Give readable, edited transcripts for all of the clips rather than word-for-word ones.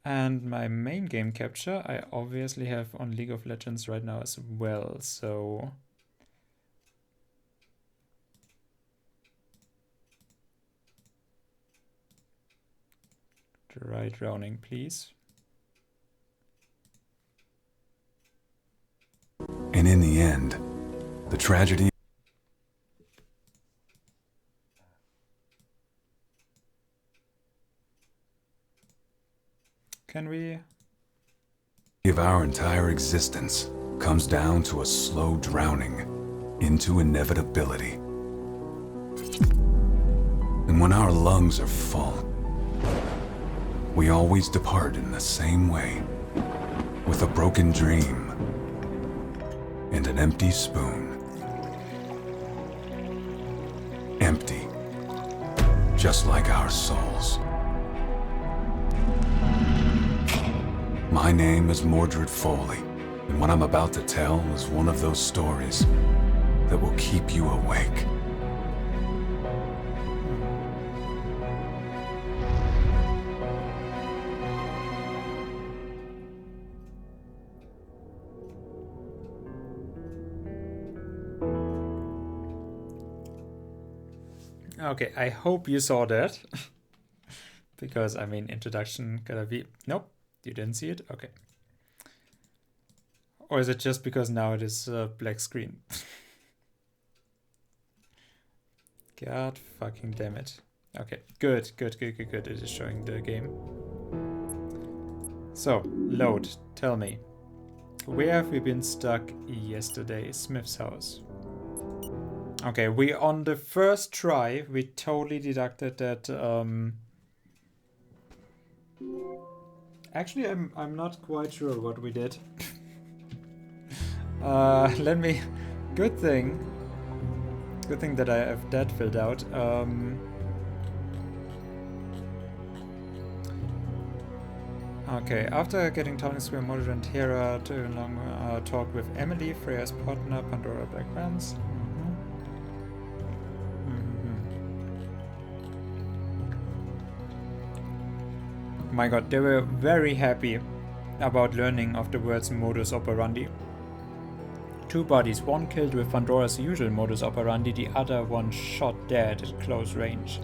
And my main game capture I obviously have on League of Legends right now as well, so... Dry drowning, please. And in the end, the tragedy... Can we... of our entire existence comes down to a slow drowning into inevitability. And when our lungs are full, we always depart in the same way, with a broken dream and an empty spoon. Empty, just like our souls. My name is Mordred Foley, and what I'm about to tell is one of those stories that will keep you awake. Okay, I hope you saw that. Because, I mean, introduction gotta be... Nope, you didn't see it? Okay. Or is it just because now it is a black screen? God fucking damn it. Okay, good. It is showing the game. So, load, tell me. Where have we been stuck yesterday? Smith's house. Okay, we on the first try, we totally deducted that, Actually, I'm not quite sure what we did. Let me... Good thing that I have that filled out. Okay, after getting Tony Square, Mordred and Hera to a long talk with Emily, Freya's partner, Pandora Black Vans. My god, they were very happy about learning of the words modus operandi. 2 bodies, one killed with Pandora's usual modus operandi, the other one shot dead at close range.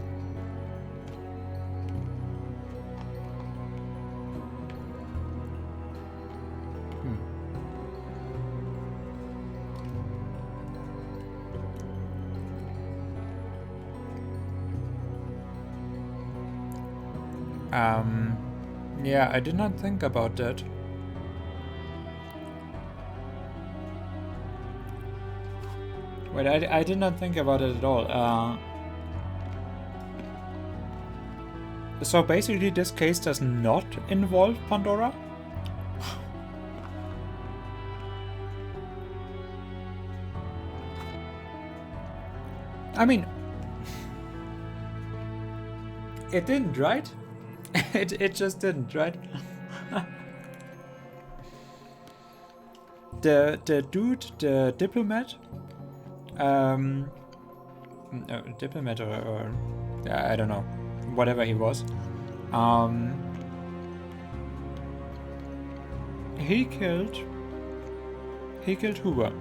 Yeah, I did not think about that. Wait, I did not think about it at all. So basically this case does not involve Pandora? I mean... It didn't, right? It just didn't, right? The dude, the diplomat, diplomat or I don't know, whatever he was, he killed Hoover.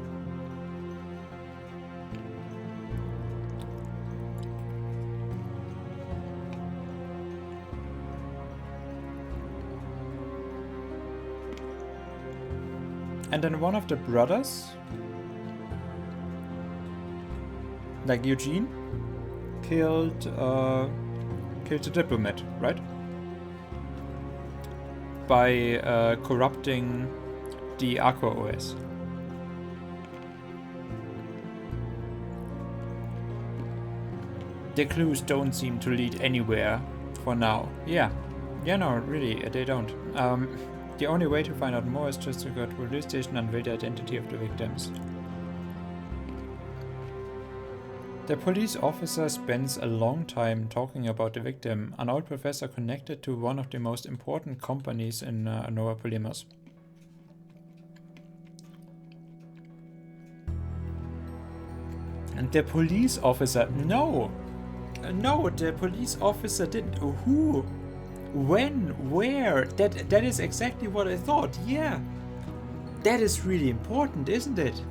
And then one of the brothers, like Eugene, killed the diplomat, right? By corrupting the Aqua OS. The clues don't seem to lead anywhere for now. Yeah, no, really, they don't. The only way to find out more is just to go to the police station and reveal the identity of the victims. The police officer spends a long time talking about the victim, an old professor connected to one of the most important companies in Nova Polymers. And the police officer... No, the police officer didn't... When? Where? That is exactly what I thought. Yeah. That is really important, isn't it?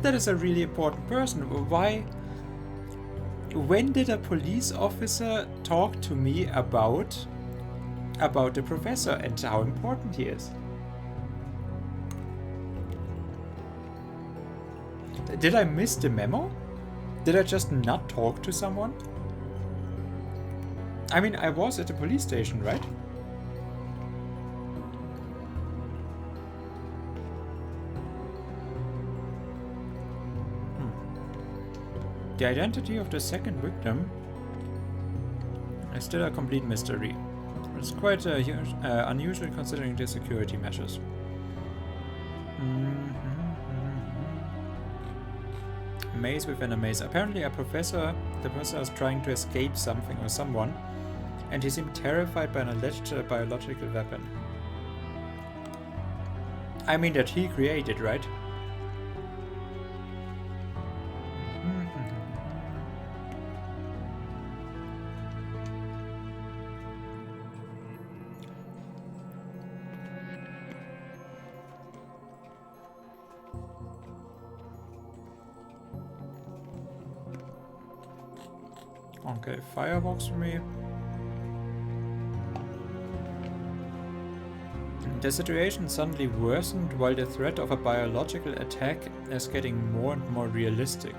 That is a really important person. Why? When did a police officer talk to me about the professor and how important he is? Did I miss the memo? Did I just not talk to someone? I mean, I was at the police station, right? The identity of the second victim is still a complete mystery. It's quite unusual considering the security measures. Maze within a maze. Apparently the professor is trying to escape something or someone, and he seemed terrified by an alleged biological weapon. I mean that he created, right? Okay, fireworks for me. The situation suddenly worsened while the threat of a biological attack is getting more and more realistic.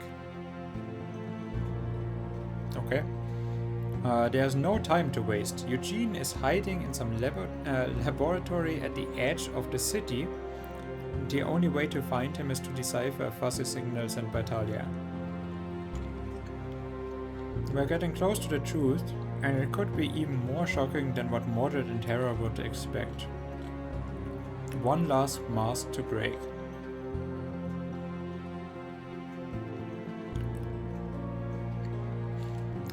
Okay. There's no time to waste. Eugene is hiding in some laboratory at the edge of the city. The only way to find him is to decipher fuzzy signals and battalion. We're getting close to the truth, and it could be even more shocking than what Mordred and Terra would expect. One last mask to break.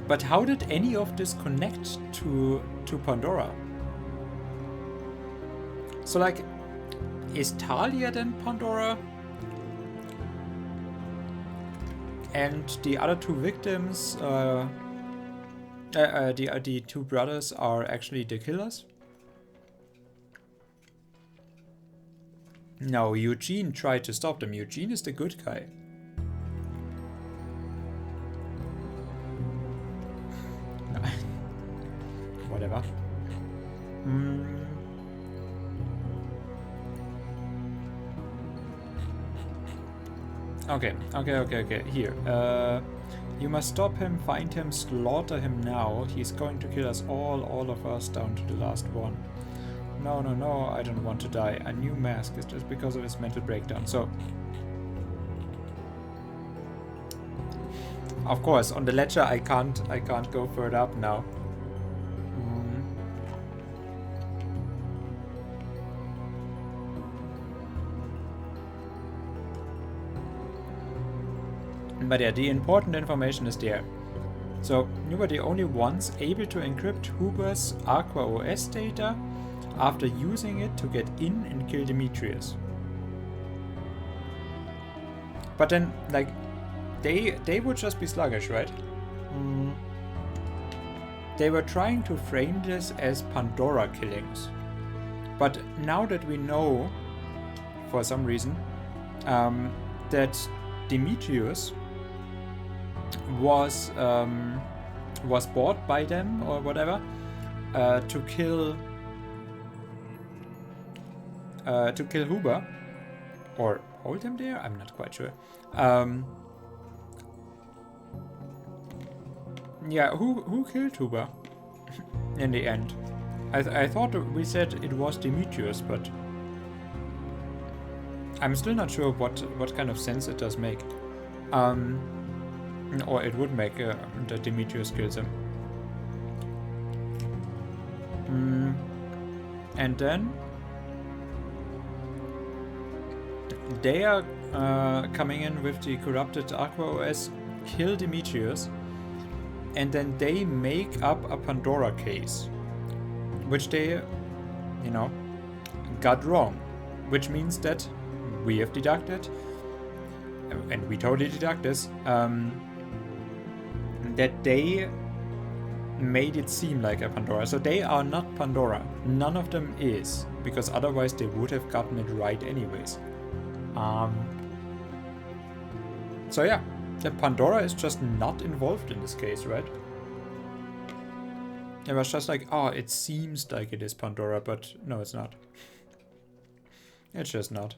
But how did any of this connect to Pandora? So like, is Talia then Pandora? And the other two victims, the two brothers are actually the killers? No, Eugene tried to stop them. Eugene is the good guy. Whatever. Okay. Here. You must stop him, find him, slaughter him now. He's going to kill us all of us, down to the last one. No, I don't want to die. A new mask is just because of his mental breakdown. So, of course, on the ledger I can't go further up now. But yeah, the important information is there. So, you were the only ones able to encrypt Huber's Aqua OS data after using it to get in and kill Demetrius. But then, like, they would just be sluggish, right? They were trying to frame this as Pandora killings. But now that we know, for some reason, that Demetrius was bought by them or whatever to kill Huber or hold him there. I'm not quite sure. Yeah, who killed Huber in the end? I thought we said it was Demetrius, but I'm still not sure what kind of sense it does make. Or it would make that Demetrius kills him. And then they are coming in with the corrupted Aqua OS, kill Demetrius, and then they make up a Pandora case, which they, got wrong. Which means that we have deducted, and we totally deduct this, that they made it seem like a Pandora. So they are not Pandora. None of them is, because otherwise they would have gotten it right anyways. So yeah, the Pandora is just not involved in this case, right? It was just like, oh, it seems like it is Pandora, but no, it's not. It's just not.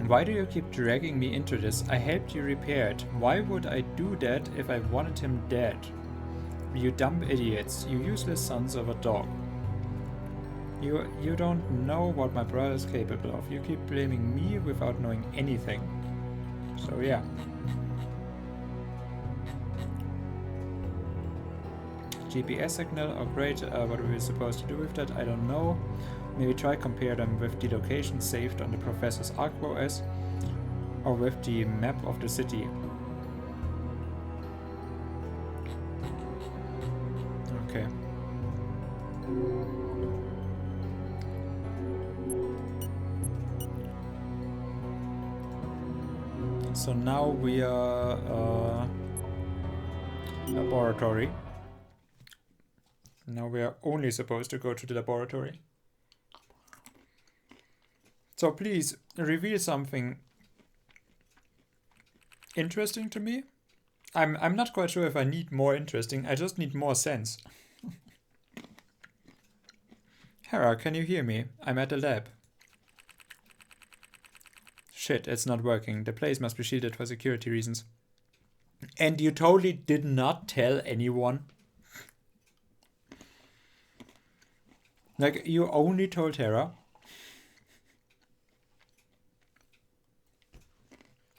Why do you keep dragging me into this? I helped you repair it. Why would I do that if I wanted him dead? You dumb idiots. You useless sons of a dog. You don't know what my brother is capable of. You keep blaming me without knowing anything. So yeah. GPS signal, oh great, what are we supposed to do with that? I don't know. Maybe try compare them with the location saved on the professor's ArcOS or with the map of the city. Okay. So now we are laboratory. Now we are only supposed to go to the laboratory. So please reveal something interesting to me. I'm not quite sure if I need more interesting. I just need more sense. Hera, can you hear me? I'm at the lab. Shit, it's not working. The place must be shielded for security reasons. And you totally did not tell anyone? Like, you only told Hera?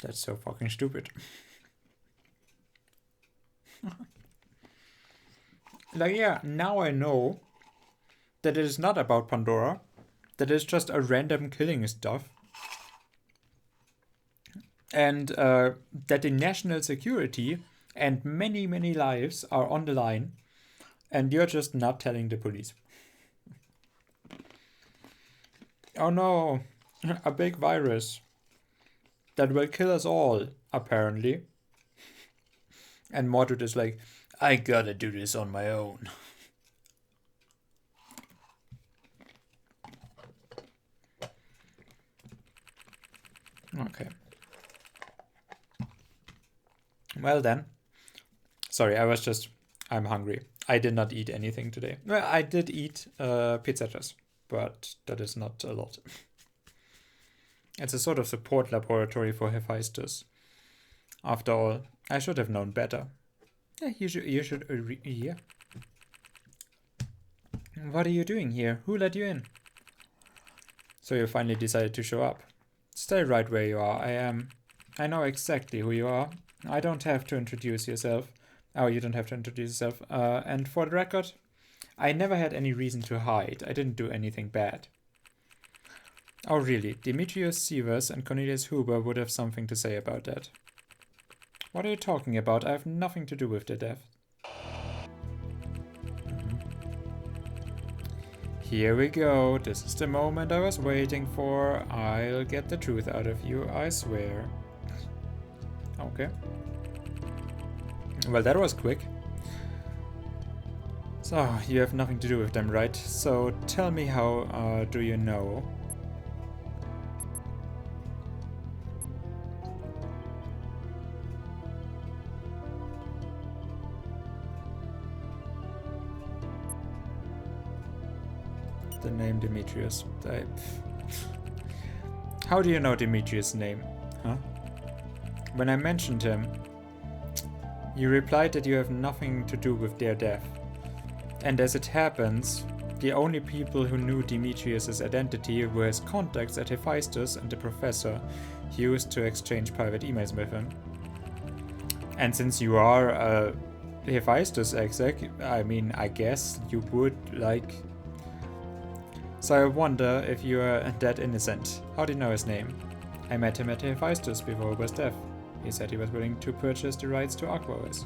That's so fucking stupid. Like, yeah, now I know that it is not about Pandora. That it's just a random killing stuff. And that the national security and many, many lives are on the line. And you're just not telling the police. Oh no, a big virus. That will kill us all, apparently. And Mordred is like, I gotta do this on my own. Okay. Well then. Sorry, I'm hungry. I did not eat anything today. Well, I did eat pizzatas, but that is not a lot. It's a sort of support laboratory for Hephaestus. After all, I should have known better. Yeah, you should, yeah. What are you doing here? Who let you in? So you finally decided to show up. Stay right where you are. I know exactly who you are. I don't have to introduce yourself. Oh, you don't have to introduce yourself. And for the record, I never had any reason to hide. I didn't do anything bad. Oh really, Demetrius Sievers and Cornelius Huber would have something to say about that. What are you talking about? I have nothing to do with their death. Here we go. This is the moment I was waiting for. I'll get the truth out of you, I swear. Okay. Well, that was quick. So, you have nothing to do with them, right? So, tell me how do you know? The name Demetrius. How do you know Demetrius' name? Huh? When I mentioned him, you replied that you have nothing to do with their death. And as it happens, the only people who knew Demetrius' identity were his contacts at Hephaestus and the professor he used to exchange private emails with him. And since you are a Hephaestus exec, I mean, I guess you would like... So I wonder if you are that innocent. How do you know his name? I met him at Hephaestus before Huber's death. He said he was willing to purchase the rights to ArcOS.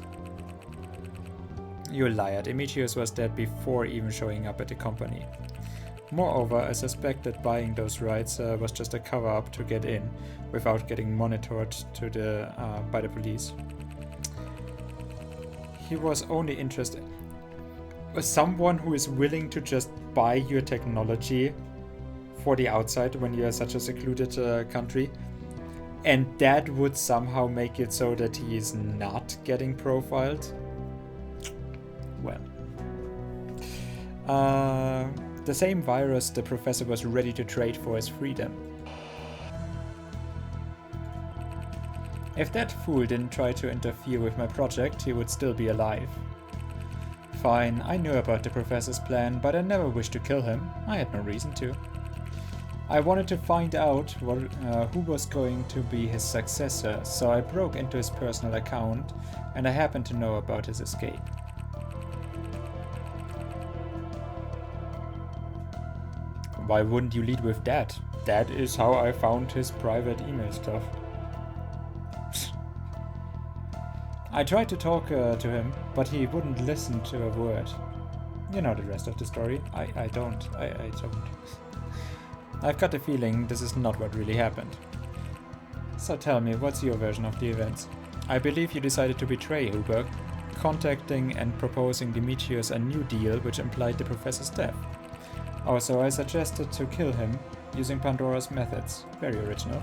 You liar. Demetrius was dead before even showing up at the company. Moreover, I suspect that buying those rights was just a cover-up to get in, without getting monitored by the police. He was only interested... Someone who is willing to just buy your technology for the outside when you are such a secluded country, and that would somehow make it so that he is not getting profiled? Well. The same virus the professor was ready to trade for his freedom. If that fool didn't try to interfere with my project, he would still be alive. Fine, I knew about the professor's plan, but I never wished to kill him. I had no reason to. I wanted to find out who was going to be his successor, so I broke into his personal account, and I happened to know about his escape. Why wouldn't you lead with that? That is how I found his private email stuff. I tried to talk to him, but he wouldn't listen to a word. You know the rest of the story. I don't. I've got a feeling this is not what really happened. So tell me, what's your version of the events? I believe you decided to betray Huber, contacting and proposing Demetrius a new deal which implied the professor's death. Also, I suggested to kill him using Pandora's methods. Very original.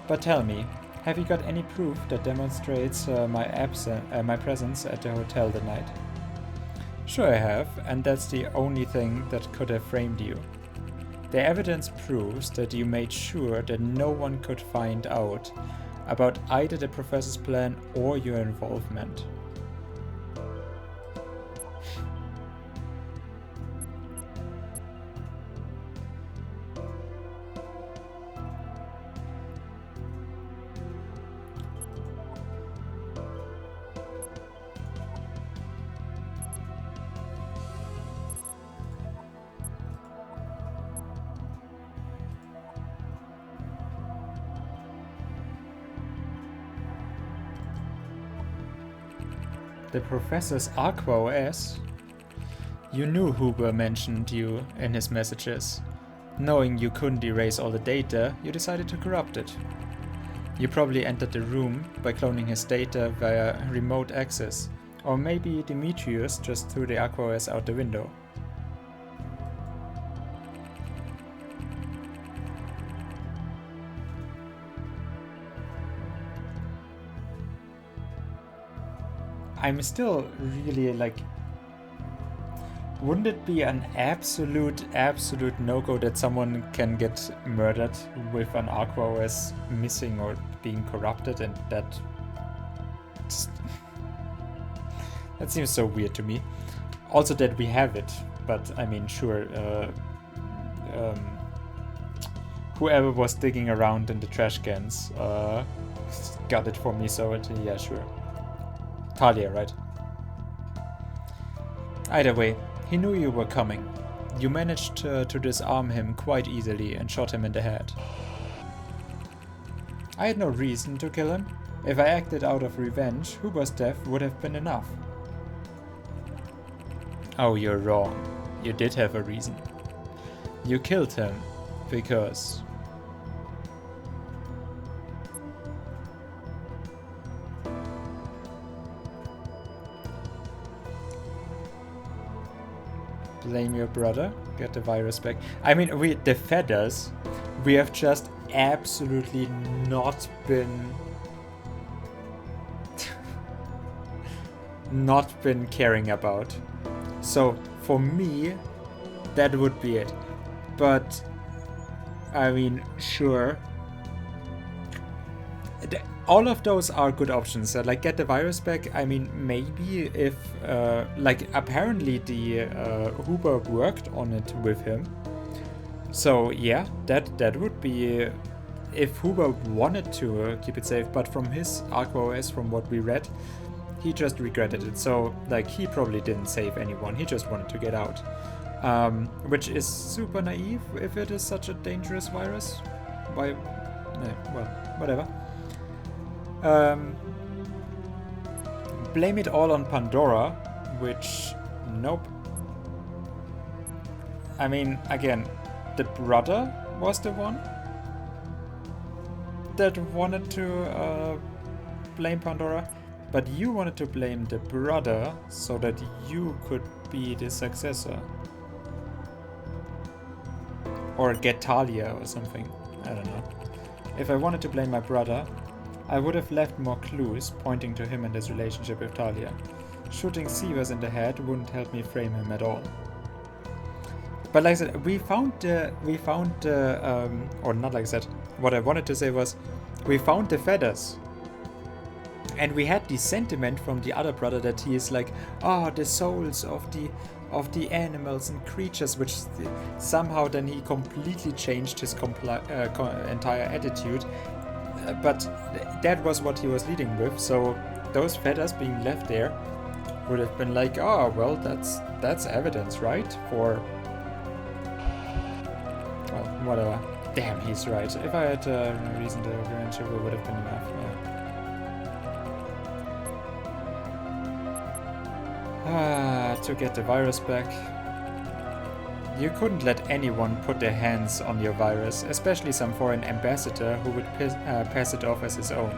But tell me, have you got any proof that demonstrates my presence at the hotel that night? Sure I have, and that's the only thing that could have framed you. The evidence proves that you made sure that no one could find out about either the professor's plan or your involvement. The professor's Aqua OS? You knew Huber mentioned you in his messages. Knowing you couldn't erase all the data, you decided to corrupt it. You probably entered the room by cloning his data via remote access, or maybe Demetrius just threw the Aqua OS out the window. I'm still really like, wouldn't it be an absolute no-go that someone can get murdered with an Aqua OS missing or being corrupted, and that seems so weird to me. Also that we have it, but I mean, sure, whoever was digging around in the trash cans got it for me, so yeah, sure. Talia, right? Either way, he knew you were coming. You managed to disarm him quite easily and shot him in the head. I had no reason to kill him. If I acted out of revenge, Huber's death would have been enough. Oh, you're wrong. You did have a reason. You killed him because... Blame your brother, get the virus back. I mean, the feathers, we have just absolutely not been caring about. So for me, that would be it. But I mean, sure. All of those are good options. Like, get the virus back. I mean, maybe if, like, apparently the Huber worked on it with him. So yeah, that would be if Huber wanted to keep it safe. But from his Aqua OS, from what we read, he just regretted it. So like, he probably didn't save anyone. He just wanted to get out, which is super naive if it is such a dangerous virus. Why? Well, whatever. Blame it all on Pandora, which, nope. I mean, again, the brother was the one that wanted to blame Pandora, but you wanted to blame the brother so that you could be the successor. Or get Talia or something. I don't know. If I wanted to blame my brother, I would have left more clues pointing to him and his relationship with Talia. Shooting Sivas in the head wouldn't help me frame him at all. But like I said, or not like I said, what I wanted to say was, we found the feathers. And we had the sentiment from the other brother that he is like, oh, the souls of the animals and creatures, which somehow then he completely changed his entire attitude. But that was what he was leading with, so those feathers being left there would have been like, oh, well, that's evidence, right? For, well, whatever. Damn, he's right. If I had a reason to revenge, it would have been enough, yeah. To get the virus back. You couldn't let anyone put their hands on your virus, especially some foreign ambassador who would pass it off as his own.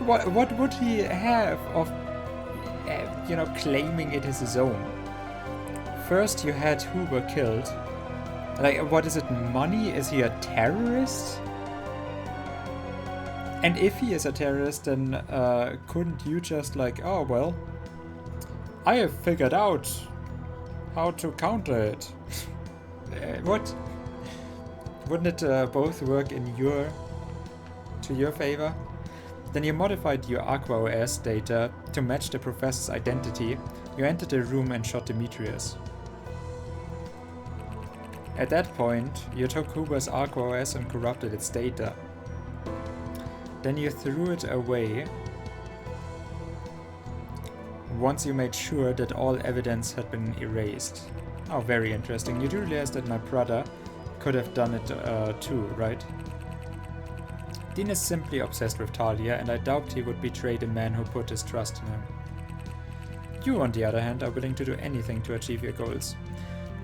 What would he have of, claiming it as his own? First you had Huber killed. Like, what is it, money? Is he a terrorist? And if he is a terrorist, then couldn't you just like, oh, well, I have figured out how to counter it. What? Wouldn't it both work to your favor? Then you modified your Aqua OS data to match the professor's identity. You entered the room and shot Demetrius. At that point, you took Huber's Aqua OS and corrupted its data. Then you threw it away once you made sure that all evidence had been erased. Oh, very interesting. You do realize that my brother could have done it too, right? Dean is simply obsessed with Talia, and I doubt he would betray the man who put his trust in him. You, on the other hand, are willing to do anything to achieve your goals.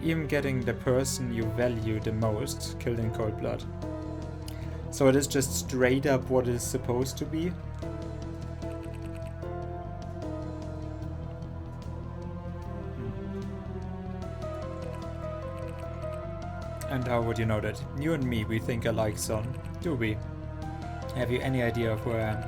Even getting the person you value the most killed in cold blood. So it is just straight up what it is supposed to be? And how would you know that? You and me, we think alike, son. Do we? Have you any idea of who I am?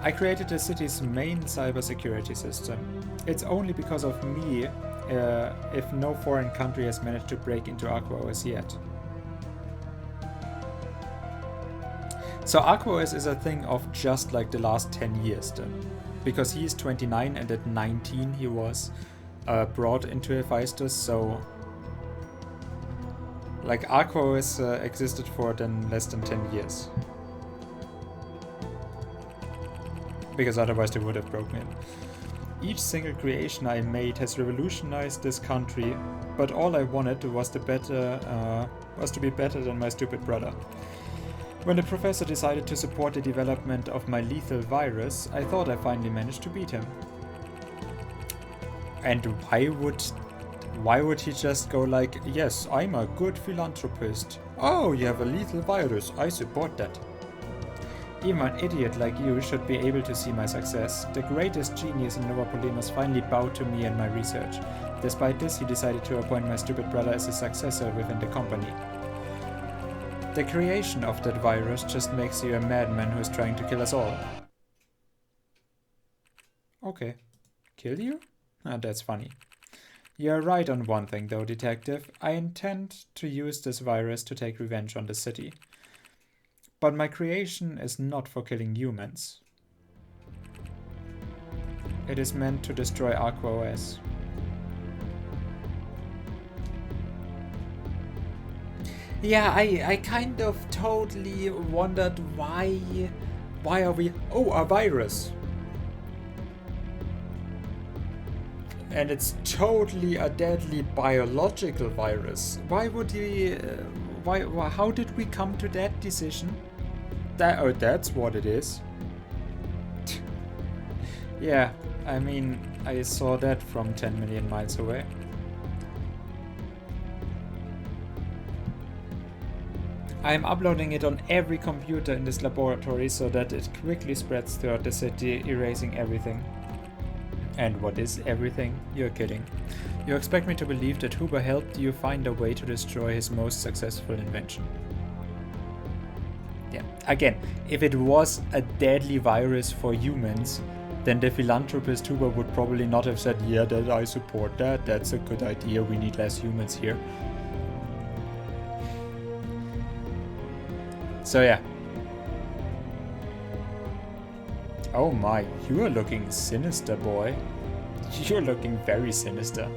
I created the city's main cybersecurity system. It's only because of me if no foreign country has managed to break into Aqua OS yet. So Aqua OS is a thing of just like the last 10 years then. Because he's 29 and at 19 he was brought into Hephaestus, so like Aqua OS existed for then less than 10 years. Because otherwise they would have broken it. Each single creation I made has revolutionized this country, but all I wanted was to be better than my stupid brother. When the professor decided to support the development of my lethal virus, I thought I finally managed to beat him. And why would he just go like, yes, I'm a good philanthropist. Oh, you have a lethal virus, I support that. Even an idiot like you should be able to see my success. The greatest genius in Nova Polemos finally bowed to me and my research. Despite this, he decided to appoint my stupid brother as his successor within the company. The creation of that virus just makes you a madman who is trying to kill us all. Okay. Kill you? Ah, that's funny. You're right on one thing though, detective. I intend to use this virus to take revenge on the city. But my creation is not for killing humans. It is meant to destroy Aqua OS. Yeah, I kind of totally wondered why are we... Oh, a virus! And it's totally a deadly biological virus. Why would he... how did we come to that decision? That's what it is. Yeah, I mean, I saw that from 10 million miles away. I am uploading it on every computer in this laboratory so that it quickly spreads throughout the city, erasing everything. And what is everything? You're kidding. You expect me to believe that Huber helped you find a way to destroy his most successful invention. Yeah, again, if it was a deadly virus for humans, then the philanthropist Huber would probably not have said, yeah, that I support that, that's a good idea, we need less humans here. So yeah. Oh my, you are looking sinister, boy. You're looking very sinister.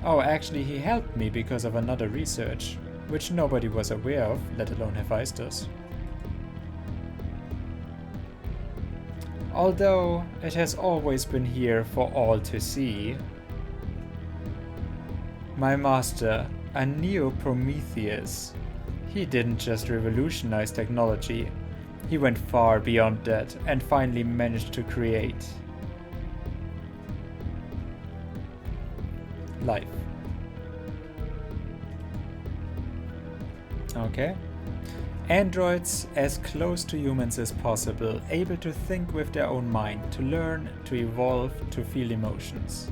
Oh, actually he helped me because of another research, which nobody was aware of, let alone Hephaestus. Although it has always been here for all to see. My master, a Neo-Prometheus, he didn't just revolutionize technology, he went far beyond that and finally managed to create life. Okay. Androids as close to humans as possible, able to think with their own mind, to learn, to evolve, to feel emotions.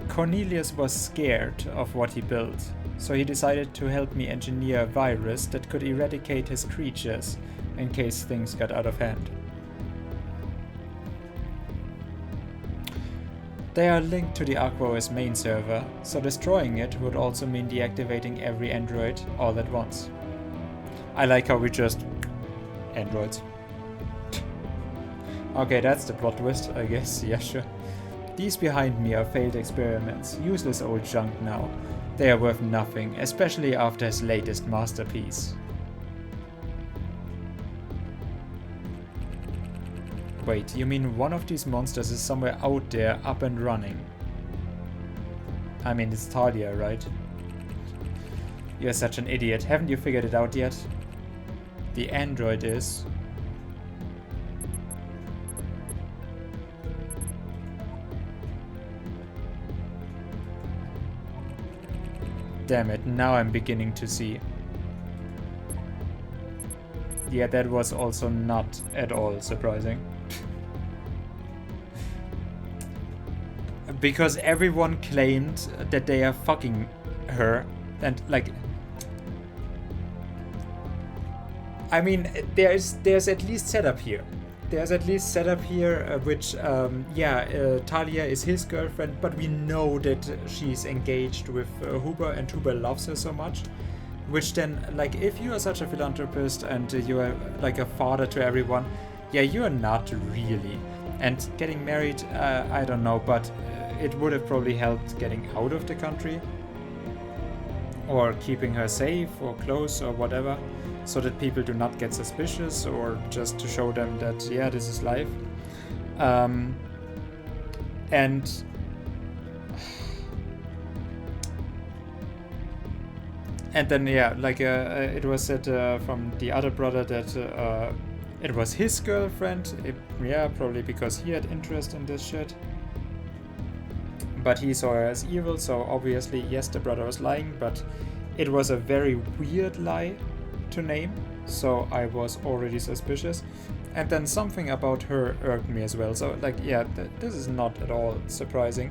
Cornelius was scared of what he built, so he decided to help me engineer a virus that could eradicate his creatures in case things got out of hand. They are linked to the AquaOS main server, so destroying it would also mean deactivating every android all at once. I like how we just... androids. Okay, that's the plot twist, I guess, yeah sure. These behind me are failed experiments, useless old junk now. They are worth nothing, especially after his latest masterpiece. Wait, you mean one of these monsters is somewhere out there, up and running? I mean, it's Talia, right? You're such an idiot. Haven't you figured it out yet? The android is... Damn it, now I'm beginning to see. Yeah, that was also not at all surprising. Because everyone claimed that they are fucking her, and like... I mean, there's at least setup here. There's at least setup here, which, Talia is his girlfriend, but we know that she's engaged with Huber, and Huber loves her so much. Which then, like, if you are such a philanthropist and you are like a father to everyone, yeah, you are not really. And getting married, I don't know, but it would have probably helped getting out of the country. Or keeping her safe or close or whatever, so that people do not get suspicious, or just to show them that, yeah, this is life. And then, yeah, like it was said from the other brother that it was his girlfriend. Yeah, probably because he had interest in this shit. But he saw her as evil, so obviously, yes, the brother was lying, but it was a very weird lie to name, so I was already suspicious. And then something about her irked me as well, so like, yeah, this is not at all surprising.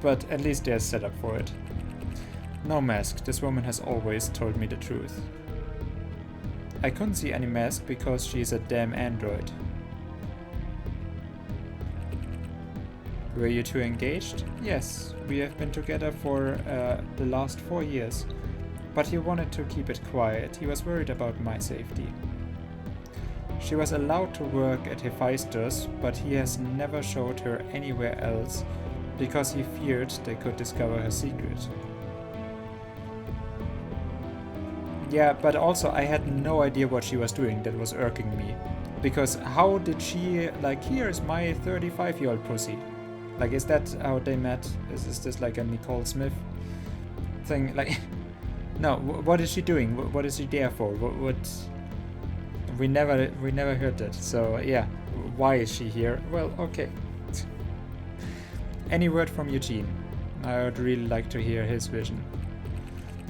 But at least there's setup for it. No mask, this woman has always told me the truth. I couldn't see any mask because she's a damn android. Were you two engaged? Yes, we have been together for the last 4 years. But he wanted to keep it quiet, he was worried about my safety. She was allowed to work at Hephaestus, but he has never showed her anywhere else because he feared they could discover her secret. Yeah, but also I had no idea what she was doing that was irking me. Because how did she, like, here's my 35-year-old pussy. Like, is that how they met? Is this like a Nicole Smith thing? Like, no, what is she doing? What is she there for? We never heard that. So yeah, why is she here? Well, okay. Any word from Eugene? I would really like to hear his vision.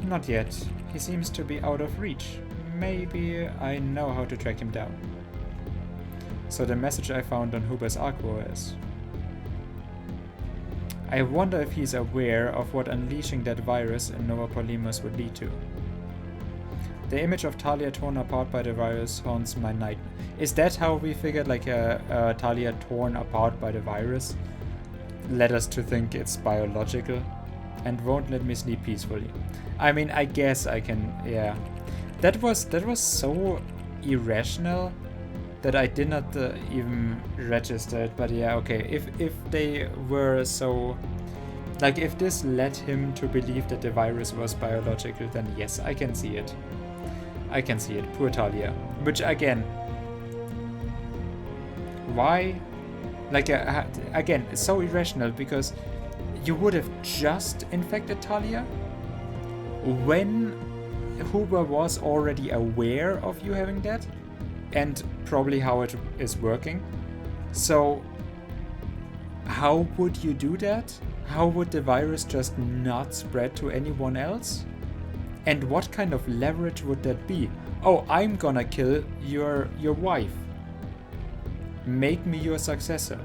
Not yet. He seems to be out of reach. Maybe I know how to track him down. So the message I found on Huber's ArcOS. I wonder if he's aware of what unleashing that virus in Nova Polymus would lead to. The image of Talia torn apart by the virus haunts my nightmare. Is that how we figured, like Talia torn apart by the virus led us to think it's biological and won't let me sleep peacefully? I mean, I guess I can, yeah. That was so irrational that I did not even register it, but yeah, okay. If they were so, like, if this led him to believe that the virus was biological, then yes, I can see it. I can see it. Poor Talia. Which again, why? Like, again, it's so irrational because you would have just infected Talia when Huber was already aware of you having that and probably how it is working. So how would you do that? How would the virus just not spread to anyone else? And what kind of leverage would that be? Oh, I'm gonna kill your wife. Make me your successor.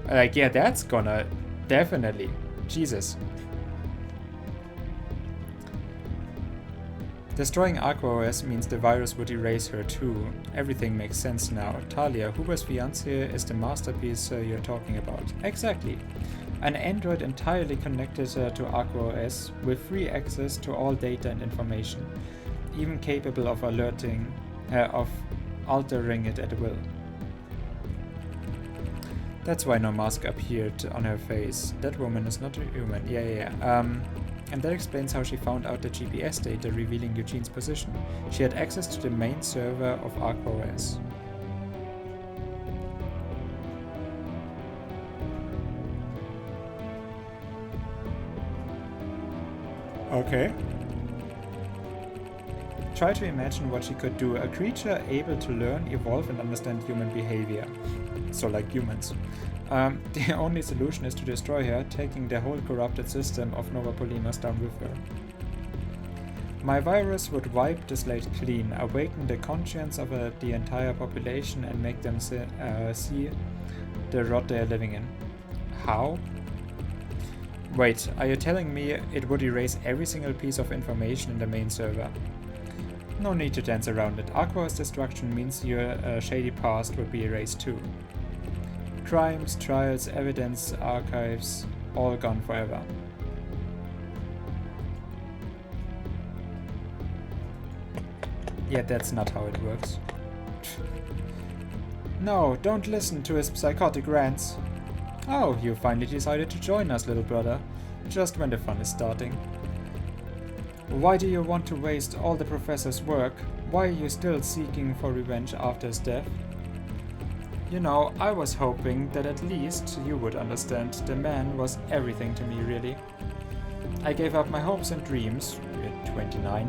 Like, yeah, that's gonna definitely. Jesus. Destroying ArcOS means the virus would erase her too. Everything makes sense now. Talia, Huber's fiancée, is the masterpiece you're talking about. Exactly. An android entirely connected to ArcOS with free access to all data and information, even capable of altering it at will. That's why no mask appeared on her face. That woman is not a human. Yeah. And that explains how she found out the GPS data revealing Eugene's position. She had access to the main server of ArcOS. Okay. Try to imagine what she could do. A creature able to learn, evolve, and understand human behavior. So like humans. The only solution is to destroy her, taking the whole corrupted system of Nova Polymus down with her. My virus would wipe the slate clean, awaken the conscience of the entire population and make them see the rot they are living in. How? Wait, are you telling me it would erase every single piece of information in the main server? No need to dance around it. ArcOS destruction means your shady past would be erased too. Crimes, trials, evidence, archives, all gone forever. Yeah, that's not how it works. No, don't listen to his psychotic rants. Oh, you finally decided to join us, little brother. Just when the fun is starting. Why do you want to waste all the professor's work? Why are you still seeking for revenge after his death? You know, I was hoping that at least you would understand the man was everything to me, really. I gave up my hopes and dreams, at 29.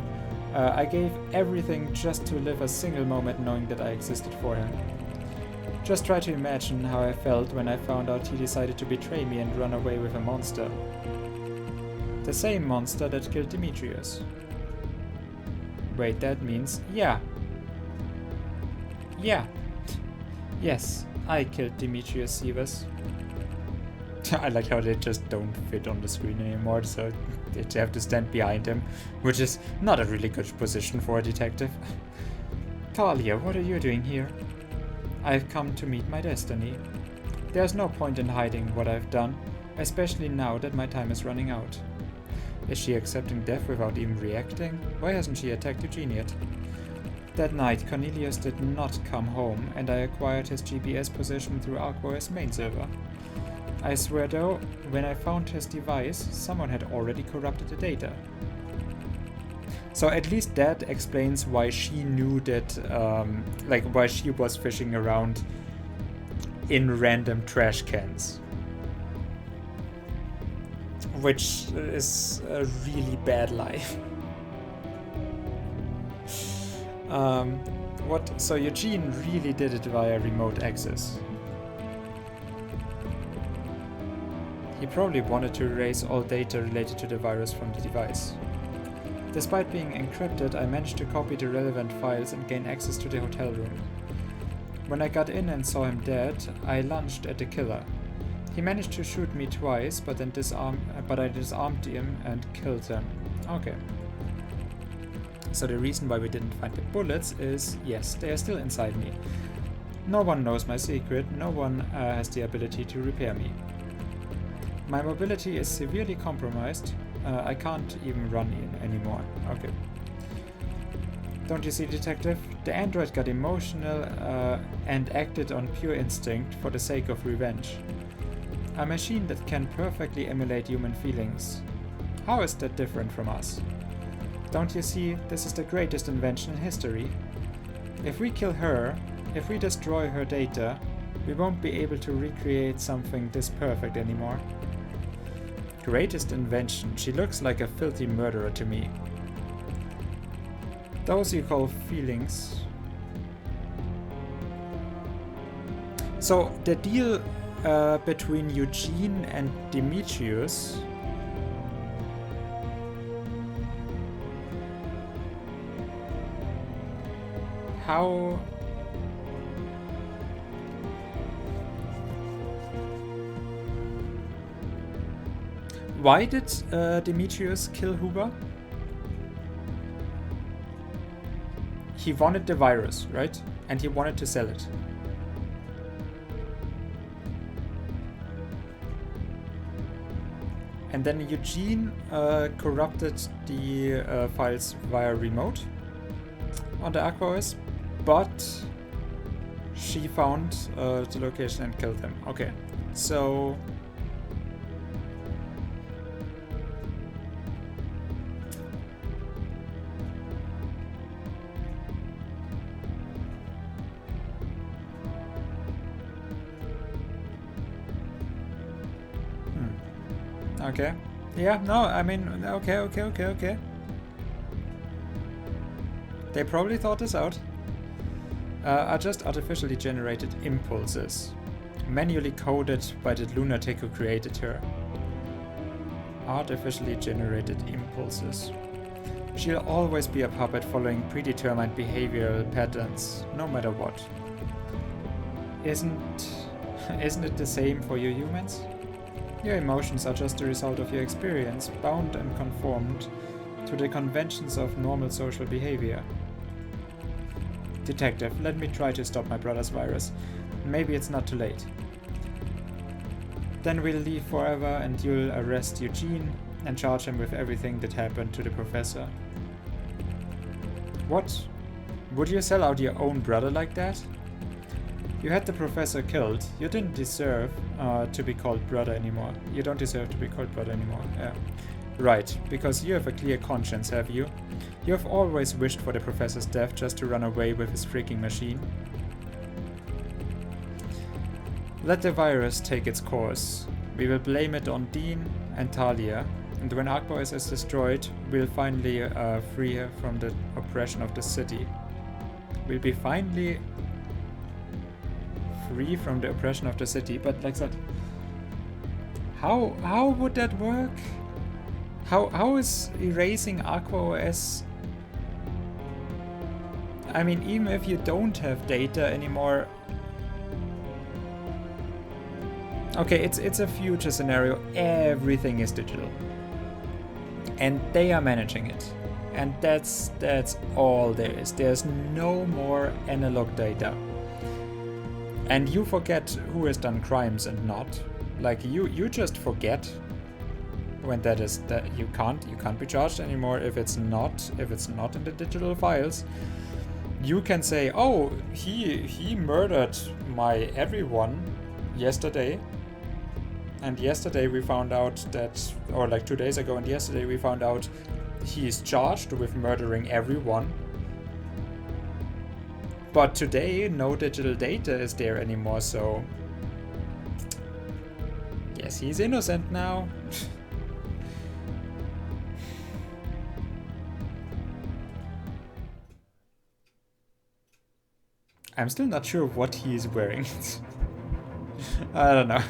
I gave everything just to live a single moment knowing that I existed for him. Just try to imagine how I felt when I found out he decided to betray me and run away with a monster. The same monster that killed Demetrius. Wait, that means... Yeah. Yes, I killed Demetrius Sievers. I like how they just don't fit on the screen anymore, so they have to stand behind him, which is not a really good position for a detective. Talia, what are you doing here? I've come to meet my destiny. There's no point in hiding what I've done, especially now that my time is running out. Is she accepting death without even reacting? Why hasn't she attacked Eugene yet? That night, Cornelius did not come home, and I acquired his GPS position through ArcOS main server. I swear though, when I found his device, someone had already corrupted the data. So at least that explains why she knew that, why she was fishing around in random trash cans. Which is a really bad lie. What? So Eugene really did it via remote access. He probably wanted to erase all data related to the virus from the device. Despite being encrypted, I managed to copy the relevant files and gain access to the hotel room. When I got in and saw him dead, I lunged at the killer. He managed to shoot me twice, but I disarmed him and killed him. Okay. So the reason why we didn't find the bullets is, yes, they are still inside me. No one knows my secret, no one has the ability to repair me. My mobility is severely compromised. I can't even run in anymore. Okay. Don't you see, Detective? The android got emotional and acted on pure instinct for the sake of revenge. A machine that can perfectly emulate human feelings. How is that different from us? Don't you see, this is the greatest invention in history? If we kill her, if we destroy her data, we won't be able to recreate something this perfect anymore. Greatest invention. She looks like a filthy murderer to me. Those you call feelings. So the deal between Eugene and Demetrius how why did Demetrius kill Huber? He wanted the virus, right? And he wanted to sell it. And then Eugene corrupted the files via remote on the AquaOS, but she found the location and killed him. Okay, so okay. Yeah, no, I mean, okay. They probably thought this out. Are just artificially generated impulses. Manually coded by the lunatic who created her. Artificially generated impulses. She'll always be a puppet following predetermined behavioral patterns, no matter what. Isn't it the same for you humans? Your emotions are just the result of your experience, bound and conformed to the conventions of normal social behavior. Detective, let me try to stop my brother's virus. Maybe it's not too late. Then we'll leave forever and you'll arrest Eugene and charge him with everything that happened to the professor. What? Would you sell out your own brother like that? You had the professor killed. You didn't deserve to be called brother anymore. You don't deserve to be called brother anymore. Yeah. Right, because you have a clear conscience, have you? You have always wished for the professor's death just to run away with his freaking machine. Let the virus take its course. We will blame it on Dean and Talia, and when AquaOS is destroyed, we'll finally free her from the oppression of the city. We'll be finally free from the oppression of the city, but like that, how would that work? How is erasing AquaOS? I mean, even if you don't have data anymore. Okay, it's a future scenario. Everything is digital, and they are managing it, and that's all there is. There's no more analog data. And you forget who has done crimes and not. Like you just forget when that you can't be charged anymore if it's not in the digital files. You can say, oh, he murdered my everyone yesterday, and yesterday we found out that, or like 2 days ago, and yesterday we found out he's charged with murdering everyone. But today, no digital data is there anymore, so yes, he's innocent now. I'm still not sure what he is wearing. I don't know.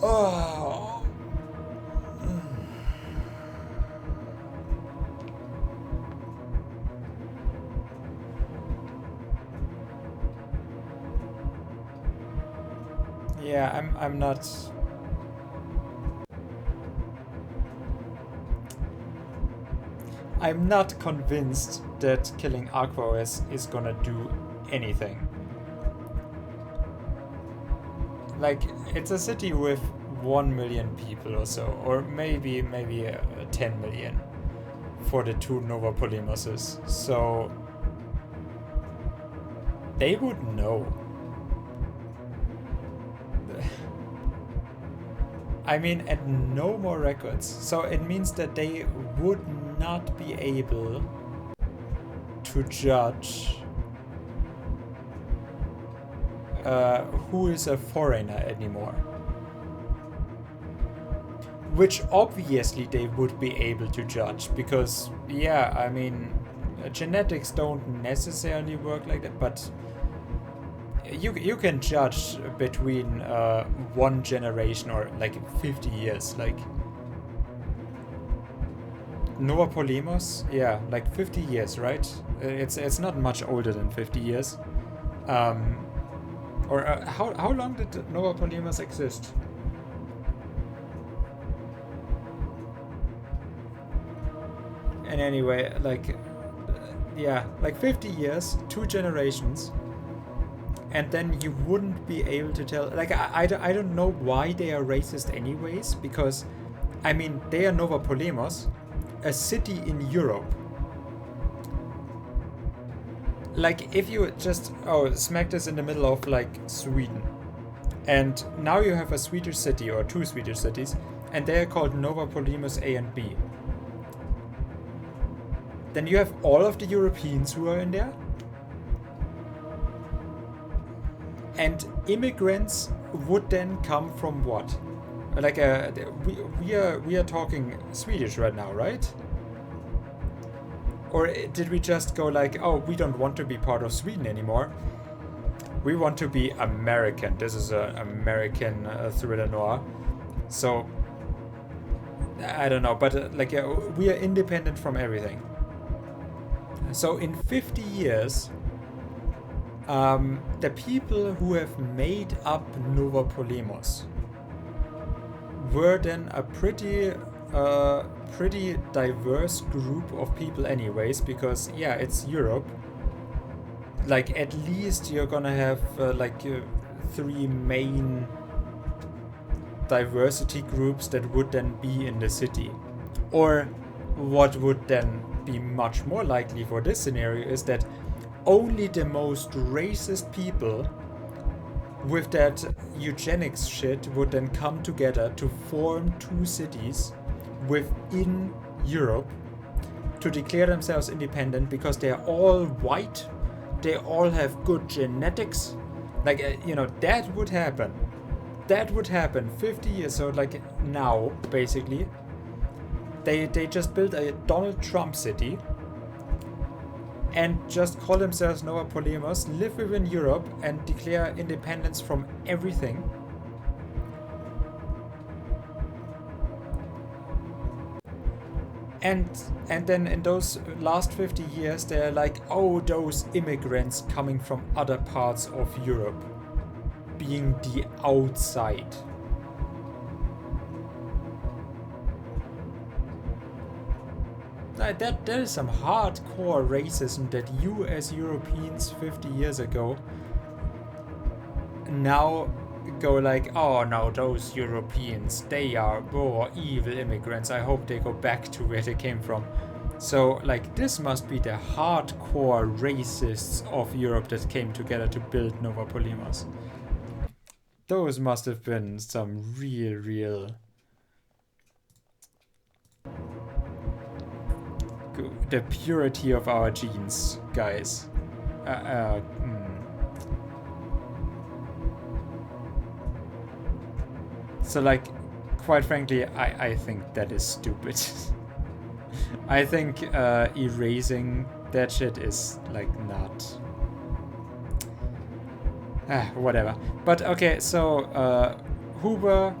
Oh. Yeah, I'm not. I'm not convinced that killing Aquos is gonna do anything. Like, it's a city with 1 million people or so, or maybe 10 million for the two Nova Polemoses. So they would know. I mean, and no more records. So it means that they would not be able to judge who is a foreigner anymore. Which obviously they would be able to judge, because, yeah, I mean, genetics don't necessarily work like that, but you can judge between one generation or like 50 years. Like Nova Polemos, yeah, like 50 years, right? It's not much older than 50 years. How long did Nova Polemos exist? And anyway, like, yeah, like 50 years, 2 generations. And then you wouldn't be able to tell. Like, I don't know why they are racist anyways, because, I mean, they are Nova Polemos, a city in Europe. Like, if you just, smack this in the middle of, like, Sweden, and now you have a Swedish city, or 2 Swedish cities, and they are called Nova Polemos A and B. Then you have all of the Europeans who are in there. And immigrants would then come from what? Like we are talking Swedish right now, right? Or did we just go like, oh, we don't want to be part of Sweden anymore. We want to be American. This is an American thriller noir. So I don't know, but we are independent from everything. So in 50 years, the people who have made up Nova Polemos were then a pretty diverse group of people anyways, because yeah, it's Europe. Like, at least you're gonna have 3 main diversity groups that would then be in the city. Or what would then be much more likely for this scenario is that only the most racist people with that eugenics shit would then come together to form 2 cities within Europe to declare themselves independent, because they are all white, they all have good genetics. Like, that would happen. That would happen 50 years. So, like, now, basically, they just built a Donald Trump city and just call themselves Nova Polemos, live within Europe, and declare independence from everything. And then in those last 50 years, they're like, oh, those immigrants coming from other parts of Europe, being the outside. That is some hardcore racism that you as Europeans 50 years ago now go like, oh no, those Europeans, they are evil immigrants. I hope they go back to where they came from. So, like, this must be the hardcore racists of Europe that came together to build Nova Polemos. Those must have been some real the purity of our genes, guys. So, like, quite frankly, I think that is stupid. I think erasing that shit is, like, not... whatever. But, okay, so, Huber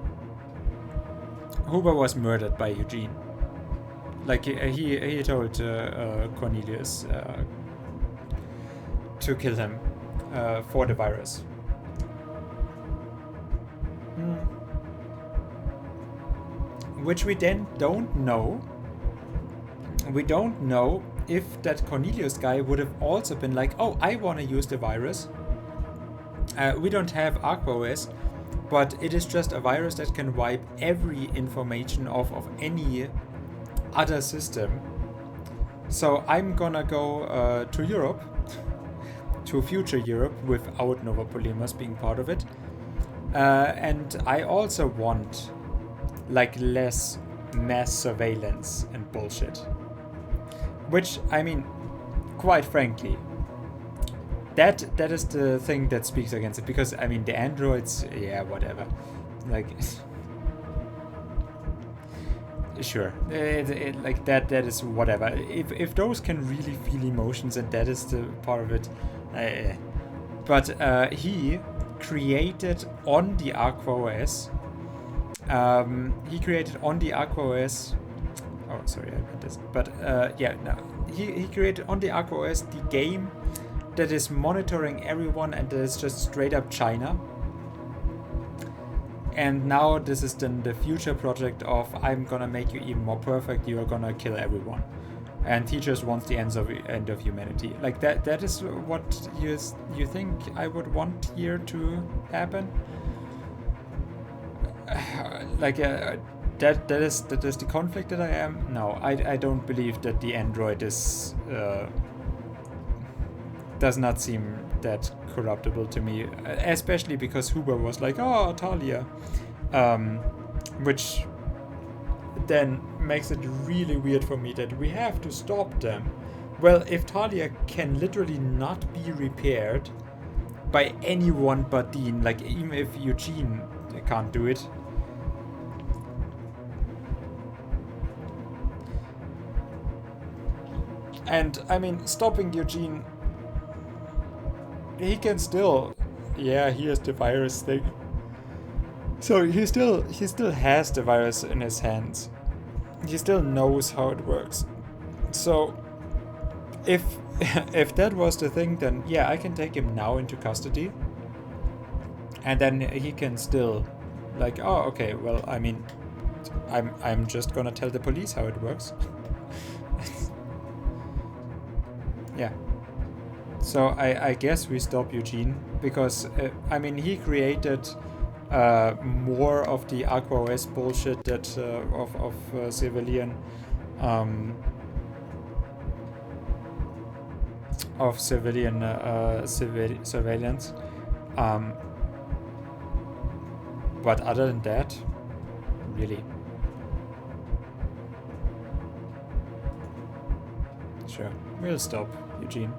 was murdered by Eugene. Like, he told Cornelius to kill him for the virus. Which we then don't know. We don't know if that Cornelius guy would have also been like, oh, I want to use the virus. We don't have AquaOS, but it is just a virus that can wipe every information off of any other system. So I'm gonna go to Europe, to future Europe, without Nova Polymers being part of it. And I also want, like, less mass surveillance and bullshit. Which, I mean, quite frankly, that is the thing that speaks against it. Because, I mean, the androids, yeah, whatever. Like, sure, like that is whatever. If those can really feel emotions and that is the part of it, but he created on the AquaOS. He created on the AquaOS. Oh, sorry, I meant this. But yeah, no, he created on the AquaOS the game that is monitoring everyone and that is just straight up China. And now this is then the future project of I'm gonna make you even more perfect, you are gonna kill everyone. And he just wants the end of humanity. Like that is what you think I would want here to happen? Like that is the conflict that I am? No, I don't believe that the android is does not seem that corruptible to me, especially because Huber was like, oh, Talia, which then makes it really weird for me that we have to stop them. Well, if Talia can literally not be repaired by anyone but Dean, like even if Eugene can't do it, and I mean, stopping Eugene, he can still, yeah, here's the virus thing. So he still has the virus in his hands. He still knows how it works. So if that was the thing, then yeah, I can take him now into custody. And then he can still, like, oh, okay, well, I mean, I'm just gonna tell the police how it works. Yeah. So I guess we stop Eugene because I mean, he created more of the AquaOS bullshit that of civilian surveillance. But other than that, really. Sure, we'll stop Eugene.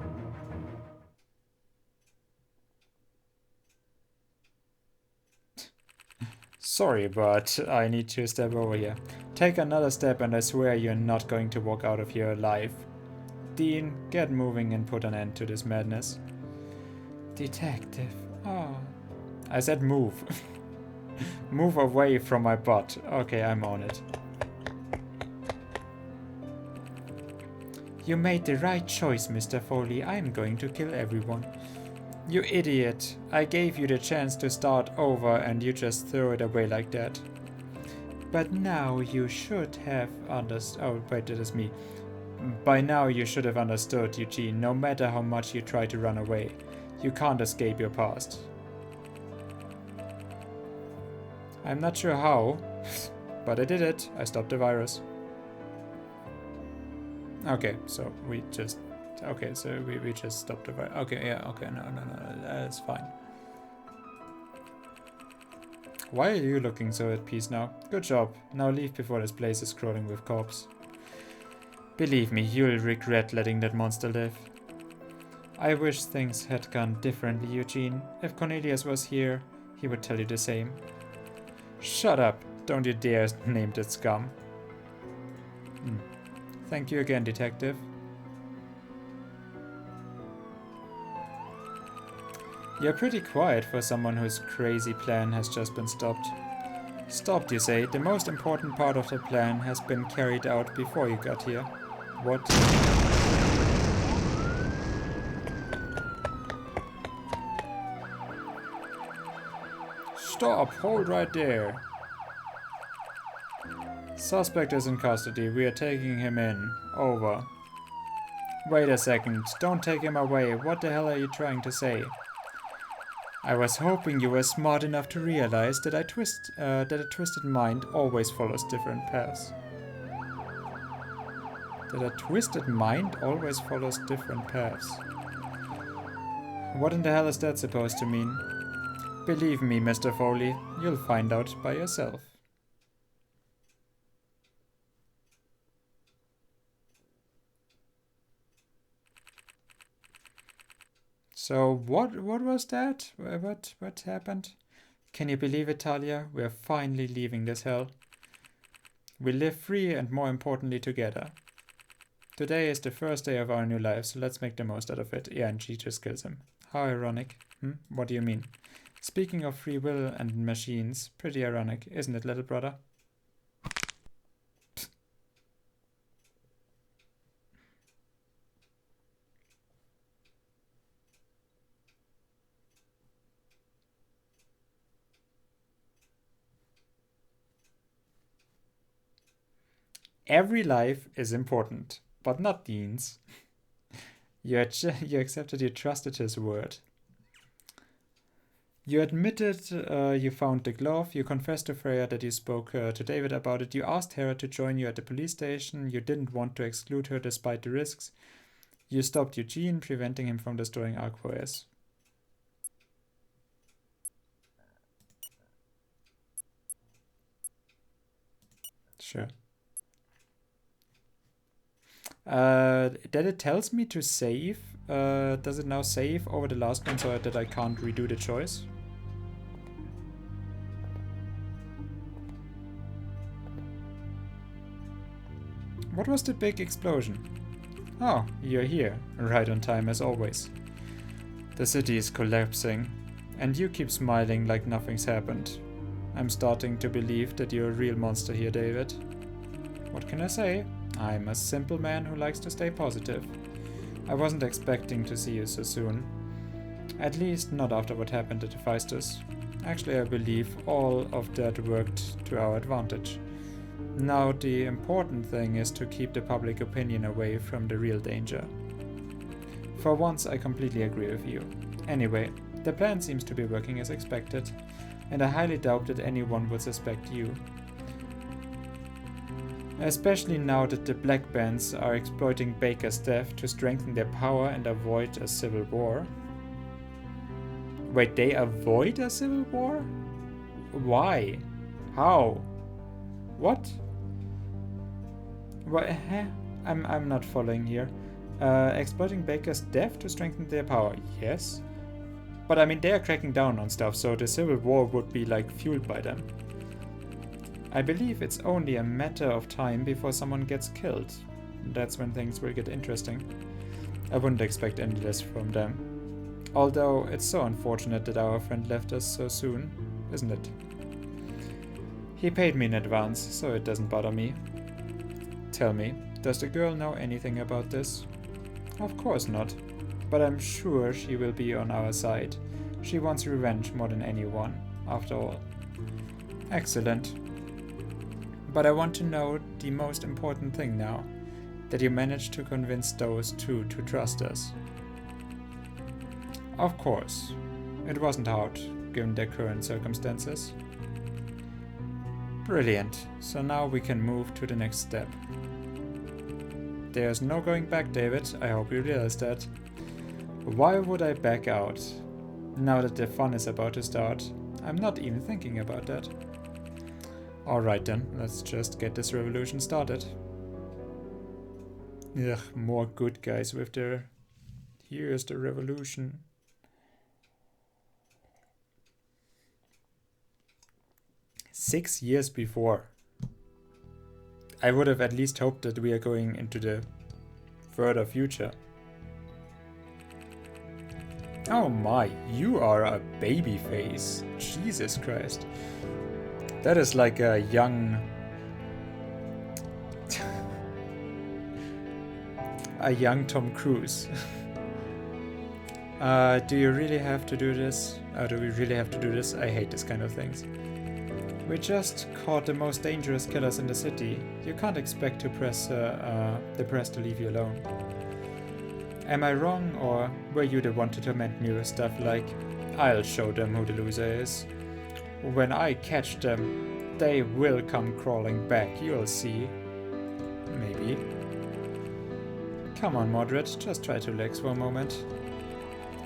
Sorry, but I need to step over here. Take another step and I swear you're not going to walk out of here alive. Dean, get moving and put an end to this madness. Detective. Oh. I said move. Move away from my butt. Okay, I'm on it. You made the right choice, Mr. Foley. I'm going to kill everyone. You idiot. I gave you the chance to start over and you just throw it away like that. But now you should have understood. Oh, wait, that is me. By now you should have understood, Eugene. No matter how much you try to run away, you can't escape your past. I'm not sure how, but I did it. I stopped the virus. Okay, so we just... Okay, so we just stopped the virus. Okay, yeah, okay, no, that's fine. Why are you looking so at peace now? Good job. Now leave before this place is crawling with corpses. Believe me, you'll regret letting that monster live. I wish things had gone differently, Eugene. If Cornelius was here, he would tell you the same. Shut up. Don't you dare name that scum. Thank you again, detective. You're pretty quiet for someone whose crazy plan has just been stopped. Stopped, you say? The most important part of the plan has been carried out before you got here. What? Stop! Hold right there. Suspect is in custody. We are taking him in. Over. Wait a second. Don't take him away. What the hell are you trying to say? I was hoping you were smart enough to realize that a twisted mind always follows different paths. That a twisted mind always follows different paths. What in the hell is that supposed to mean? Believe me, Mr. Foley, you'll find out by yourself. So what was that? What happened? Can you believe it, Talia? We're finally leaving this hell. We live free and more importantly together. Today is the first day of our new lives, so let's make the most out of it. Yeah, and she just kills him. How ironic. What do you mean? Speaking of free will and machines, pretty ironic, isn't it, little brother? Every life is important, but not Dean's. You accepted, you trusted his word. You admitted you found the glove, you confessed to Freya that you spoke to David about it, you asked Hera to join you at the police station, you didn't want to exclude her despite the risks, you stopped Eugene, preventing him from destroying Arquois. Sure. That it tells me to save. Does it now save over the last one so that I can't redo the choice? What was the big explosion? Oh, you're here. Right on time as always. The city is collapsing, and you keep smiling like nothing's happened. I'm starting to believe that you're a real monster here, David. What can I say? I'm a simple man who likes to stay positive. I wasn't expecting to see you so soon. At least not after what happened at the Feisters. Actually, I believe all of that worked to our advantage. Now the important thing is to keep the public opinion away from the real danger. For once, I completely agree with you. Anyway, the plan seems to be working as expected, and I highly doubt that anyone would suspect you. Especially now that the Black Bands are exploiting Baker's death to strengthen their power and avoid a civil war. Wait, they avoid a civil war? Why? How? What? What? I'm not following here. Exploiting Baker's death to strengthen their power. Yes. But I mean, they are cracking down on stuff, so the civil war would be like fueled by them. I believe it's only a matter of time before someone gets killed. That's when things will get interesting. I wouldn't expect any less from them. Although it's so unfortunate that our friend left us so soon, isn't it? He paid me in advance, so it doesn't bother me. Tell me, does the girl know anything about this? Of course not, but I'm sure she will be on our side. She wants revenge more than anyone, after all. Excellent. But I want to know the most important thing now, that you managed to convince those two to trust us. Of course, it wasn't hard, given their current circumstances. Brilliant, so now we can move to the next step. There's no going back, David, I hope you realize that. Why would I back out? Now that the fun is about to start, I'm not even thinking about that. Alright then, let's just get this revolution started. Ugh, more good guys with their... Here's the revolution. 6 years before. I would have at least hoped that we are going into the further future. Oh my, you are a baby face. Jesus Christ. That is like a young... a young Tom Cruise. Do you really have to do this? Do we really have to do this? I hate this kind of things. We just caught the most dangerous killers in the city. You can't expect the press to leave you alone. Am I wrong, or were you the one to torment me with stuff like, I'll show them who the loser is? When I catch them, they will come crawling back, you'll see. Maybe. Come on, Mordred, just try to relax for a moment.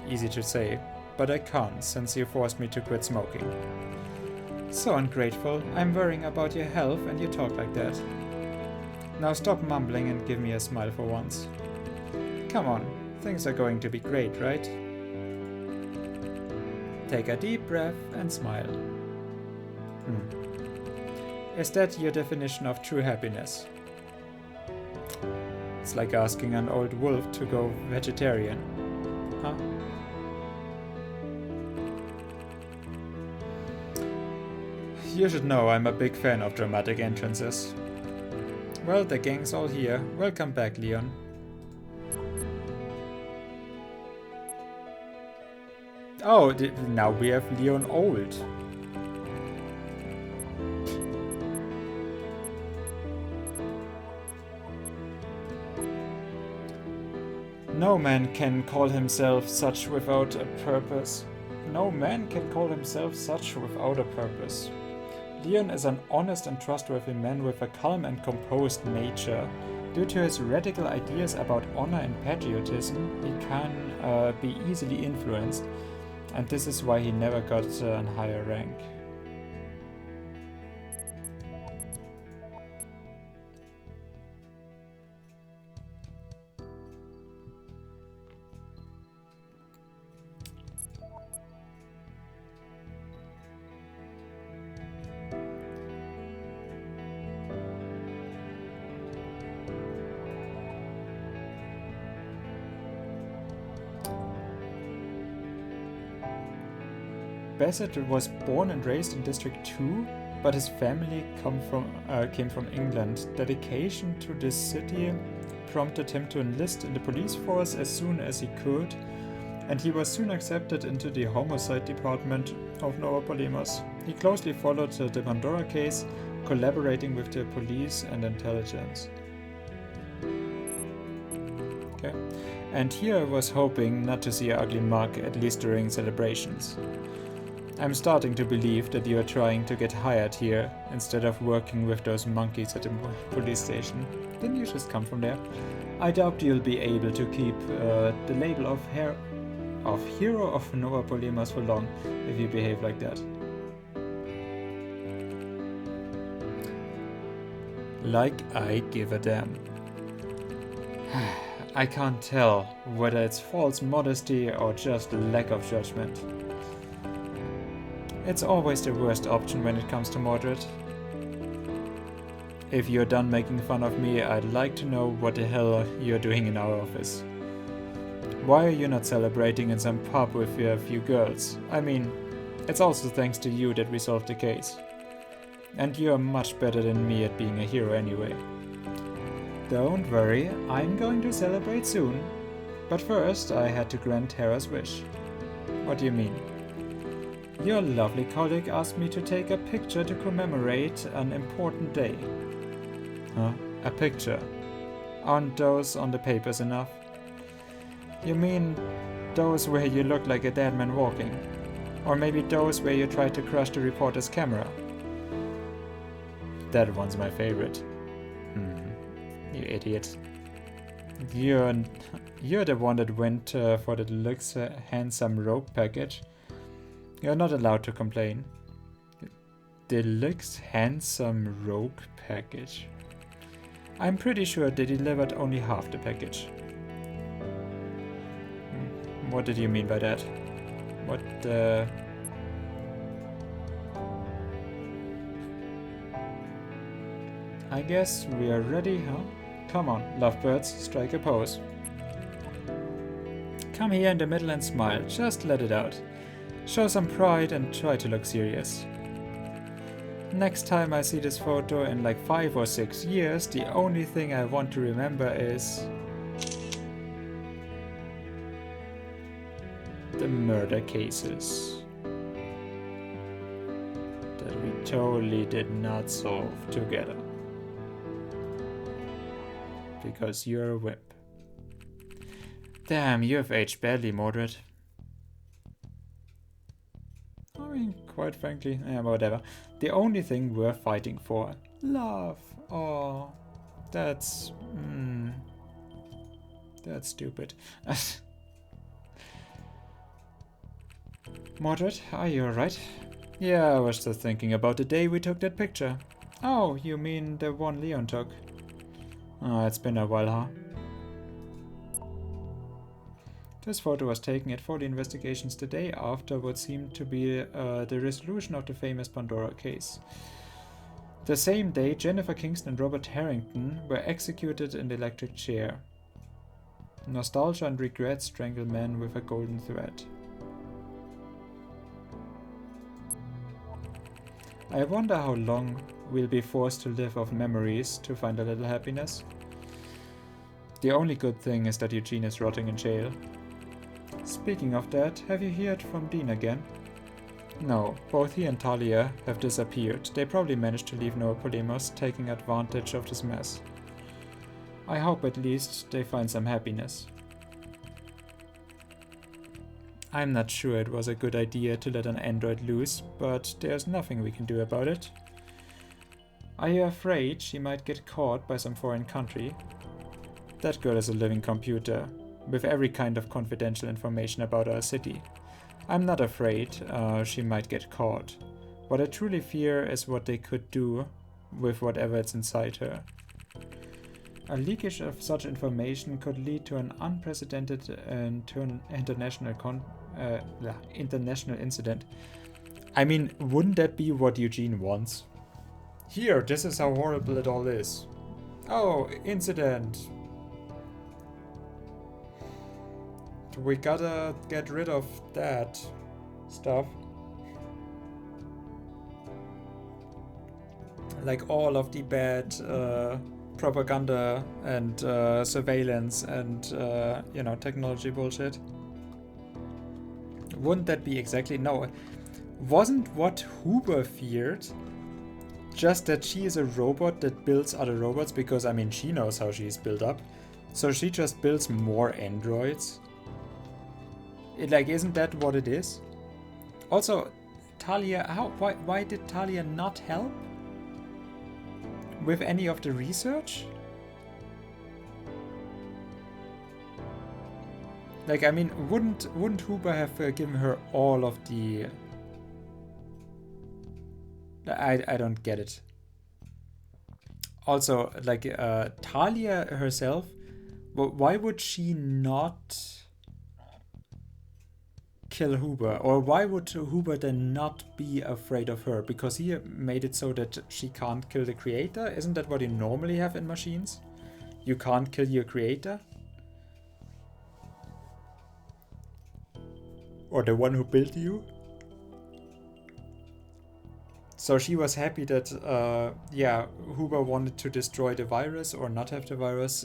Easy to say, but I can't since you forced me to quit smoking. So ungrateful. I'm worrying about your health and you talk like that. Now stop mumbling and give me a smile for once. Come on, things are going to be great, right? Take a deep breath and smile. Is that your definition of true happiness? It's like asking an old wolf to go vegetarian. Huh? You should know I'm a big fan of dramatic entrances. Well, the gang's all here. Welcome back, Leon. Oh, now we have Leon old. No man can call himself such without a purpose. No man can call himself such without a purpose. Leon is an honest and trustworthy man with a calm and composed nature. Due to his radical ideas about honor and patriotism, he can be easily influenced, and this is why he never got a higher rank. Bassett was born and raised in District 2, but his family came from England. Dedication to this city prompted him to enlist in the police force as soon as he could, and he was soon accepted into the homicide department of Nova Polemos. He closely followed the Pandora case, collaborating with the police and intelligence. Okay. And here I was hoping not to see an ugly mug, at least during celebrations. I'm starting to believe that you are trying to get hired here instead of working with those monkeys at the police station. Didn't you just come from there? I doubt you'll be able to keep the label of hero of Nova Polemos for long if you behave like that. Like I give a damn. I can't tell whether it's false modesty or just lack of judgment. It's always the worst option when it comes to Mordred. If you're done making fun of me, I'd like to know what the hell you're doing in our office. Why are you not celebrating in some pub with a few girls? I mean, it's also thanks to you that we solved the case. And you're much better than me at being a hero anyway. Don't worry, I'm going to celebrate soon. But first, I had to grant Hera's wish. What do you mean? Your lovely colleague asked me to take a picture to commemorate an important day. Huh? A picture? Aren't those on the papers enough? You mean those where you look like a dead man walking? Or maybe those where you try to crush the reporter's camera? That one's my favorite. You idiot. You're the one that went for the deluxe handsome rope package. You're not allowed to complain. Deluxe handsome rogue package. I'm pretty sure they delivered only half the package. What did you mean by that? What I guess we are ready, huh? Come on, lovebirds, strike a pose. Come here in the middle and smile, just let it out. Show some pride and try to look serious. Next time I see this photo in like 5 or 6 years, the only thing I want to remember is the murder cases that we totally did not solve together. Because you're a wimp. Damn, you have aged badly, Mordred. I mean, quite frankly, yeah, whatever. The only thing we're fighting for. Love. Oh, that's... that's stupid. Mordred, are you alright? Yeah, I was just thinking about the day we took that picture. Oh, you mean the one Leon took? Oh, it's been a while, huh? This photo was taken at 40 investigations the day after what seemed to be the resolution of the famous Pandora case. The same day, Jennifer Kingston and Robert Harrington were executed in the electric chair. Nostalgia and regret strangle men with a golden thread. I wonder how long we'll be forced to live off memories to find a little happiness. The only good thing is that Eugene is rotting in jail. Speaking of that, have you heard from Dean again? No, both he and Talia have disappeared. They probably managed to leave Nova Polemos, taking advantage of this mess. I hope at least they find some happiness. I'm not sure it was a good idea to let an android loose, but there's nothing we can do about it. Are you afraid she might get caught by some foreign country? That girl is a living computer, with every kind of confidential information about our city. I'm not afraid she might get caught. What I truly fear is what they could do with whatever is inside her. A leakage of such information could lead to an unprecedented international incident. I mean, wouldn't that be what Eugene wants? Here, this is how horrible it all is. Oh, incident. We gotta get rid of that stuff. Like all of the bad propaganda and surveillance and, technology bullshit. Wouldn't that be exactly... No. Wasn't what Huber feared just that she is a robot that builds other robots? Because, I mean, she knows how she's built up. So she just builds more androids. Isn't that what it is? Also, Talia, why did Talia not help with any of the research? I mean, wouldn't Huber have given her all of the... I don't get it. Also, Talia herself, why would she not kill Huber? Or why would Huber then not be afraid of her? Because he made it so that she can't kill the creator? Isn't that what you normally have in machines? You can't kill your creator? Or the one who built you? So she was happy that, Huber wanted to destroy the virus or not have the virus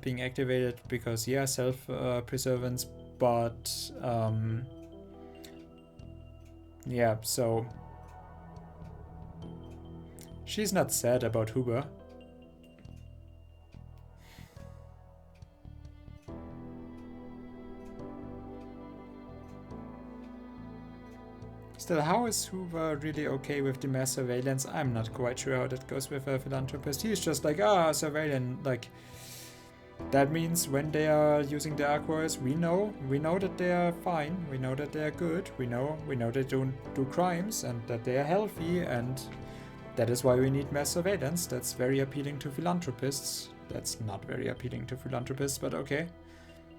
being activated because, self-preservance, but, so she's not sad about Huber. Still, how is Hoover really okay with the mass surveillance? I'm not quite sure how that goes with a philanthropist. He's just surveillance, that means when they are using the Aquas, we know that they are fine, we know that they are good, we know they don't do crimes, and that they are healthy, and that is why we need mass surveillance. That's very appealing to philanthropists. That's not very appealing to philanthropists, but okay.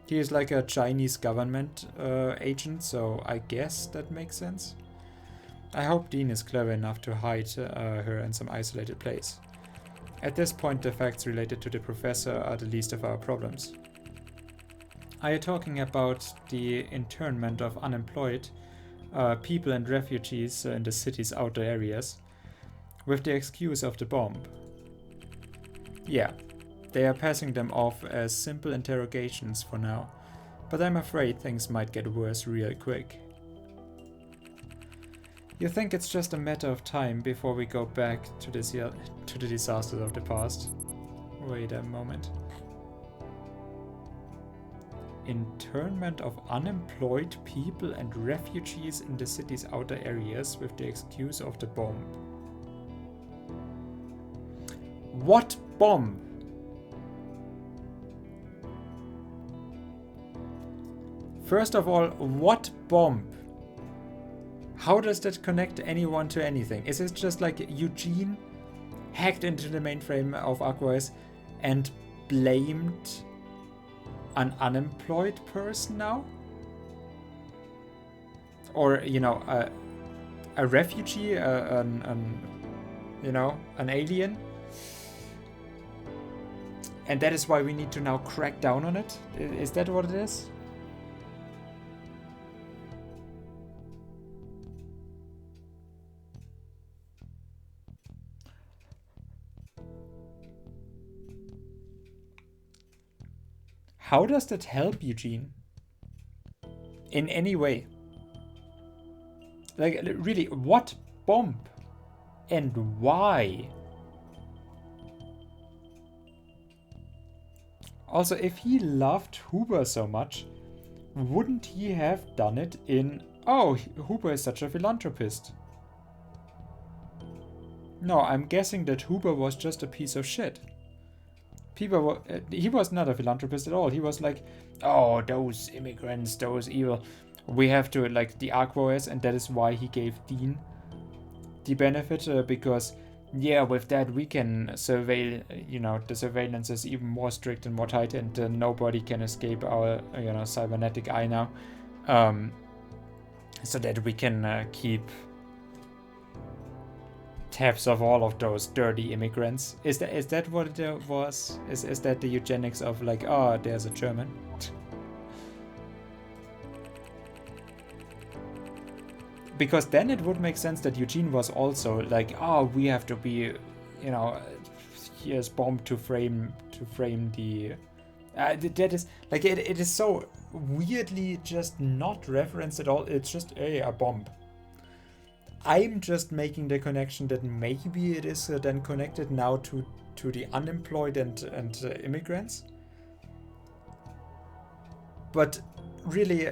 He is like a Chinese government agent, so I guess that makes sense. I hope Dean is clever enough to hide her in some isolated place. At this point, the facts related to the professor are the least of our problems. Are you talking about the internment of unemployed people and refugees in the city's outer areas, with the excuse of the bomb? Yeah, they are passing them off as simple interrogations for now, but I'm afraid things might get worse real quick. You think it's just a matter of time before we go back to the disasters of the past? Wait a moment. Internment of unemployed people and refugees in the city's outer areas with the excuse of the bomb. What bomb? First of all, what bomb? How does that connect anyone to anything? Is it just like Eugene hacked into the mainframe of Aquas and blamed an unemployed person now? Or, you know, a refugee, an alien? And that is why we need to now crack down on it? Is that what it is? How does that help Eugene? In any way? Like, really, what bomb? And why? Also, if he loved Huber so much, wouldn't he have done it in... Oh, Huber is such a philanthropist. No, I'm guessing that Huber was just a piece of shit. He was not a philanthropist at all. He was like, oh, those immigrants, those evil. We have to, like, the Aquas, and that is why he gave Dean the benefit, because, yeah, with that we can surveil, the surveillance is even more strict and more tight, and nobody can escape our, cybernetic eye now. So that we can keep tabs of all of those dirty immigrants. Is that what it was? Is that the eugenics of like, oh, there's a German? Because then it would make sense that Eugene was also like, oh, we have to be, here's bomb to frame the. That is like it is so weirdly just not referenced at all. It's just a bomb. I'm just making the connection that maybe it is then connected now to the unemployed and immigrants. But really,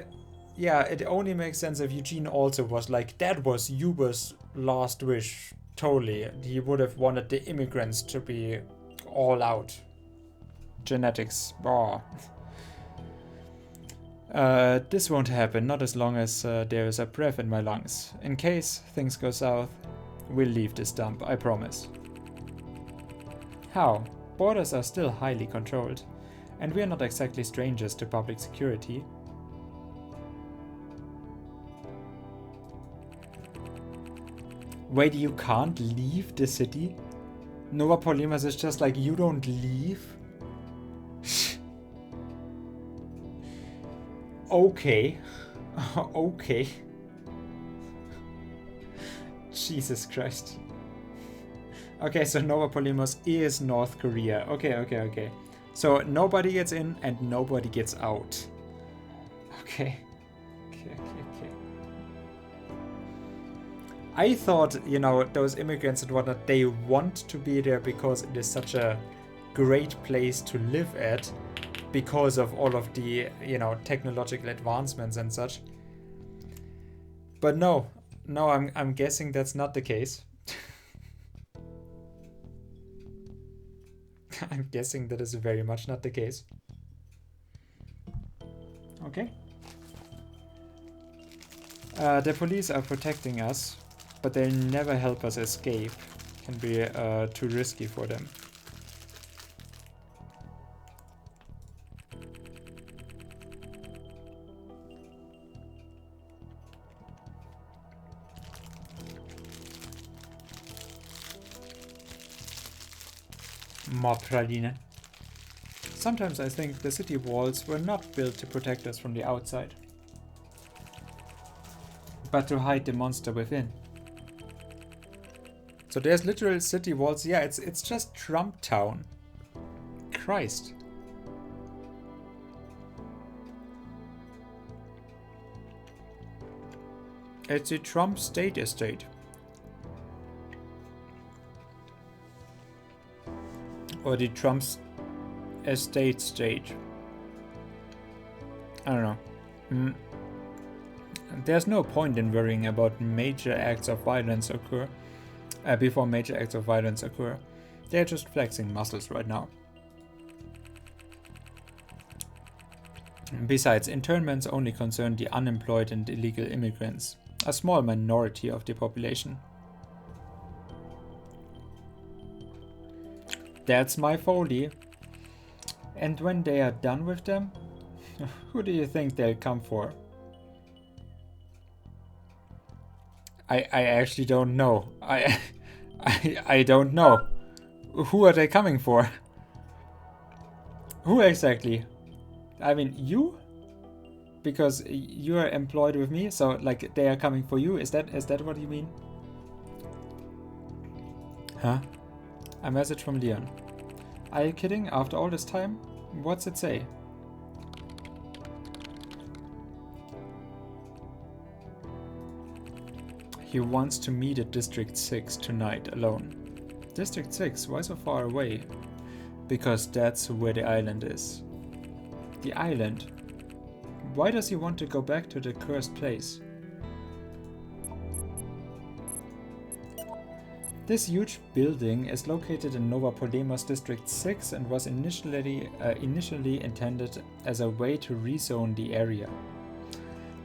yeah, it only makes sense if Eugene also was like, that was Huber's last wish. Totally. He would have wanted the immigrants to be all out. Genetics. Oh. This won't happen, not as long as there is a breath in my lungs. In case things go south, we'll leave this dump, I promise. How? Borders are still highly controlled, and we're not exactly strangers to public security. Wait, you can't leave the city? Nova Polymas is just like, you don't leave? Okay. Okay. Jesus Christ. Okay, so Nova Polymos is North Korea. Okay. So nobody gets in and nobody gets out. Okay. I thought, those immigrants and whatnot, they want to be there because it is such a great place to live at. Because of all of the, technological advancements and such. But no, I'm guessing that's not the case. I'm guessing that is very much not the case. Okay. The police are protecting us, but they'll never help us escape. Can be too risky for them. More praline. Sometimes I think the city walls were not built to protect us from the outside, but to hide the monster within. So there's literal city walls. Yeah, it's just Trump Town. Christ. It's the Trump State Estate. Or the Trump's Estate State. I don't know. There's no point in worrying about major acts of violence occur. Before major acts of violence occur. They're just flexing muscles right now. Besides, internments only concern the unemployed and illegal immigrants, a small minority of the population. That's my Foley. And when they are done with them, who do you think they'll come for? I actually don't know. I don't know. Who are they coming for? Who exactly? I mean, you? Because you are employed with me, so like they are coming for you. Is that what you mean? Huh? A message from Leon. Are you kidding? After all this time? What's it say? He wants to meet at District 6 tonight alone. District 6? Why so far away? Because that's where the island is. The island? Why does he want to go back to the cursed place? This huge building is located in Nova Podemos District 6 and was initially intended as a way to rezone the area.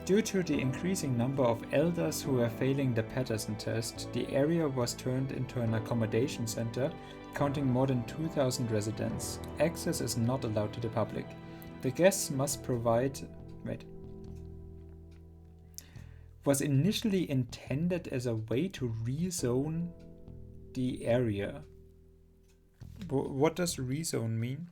Due to the increasing number of elders who were failing the Patterson test, the area was turned into an accommodation center, counting more than 2,000 residents. Access is not allowed to the public. The guests must provide... Was initially intended as a way to rezone the area. What does rezone mean?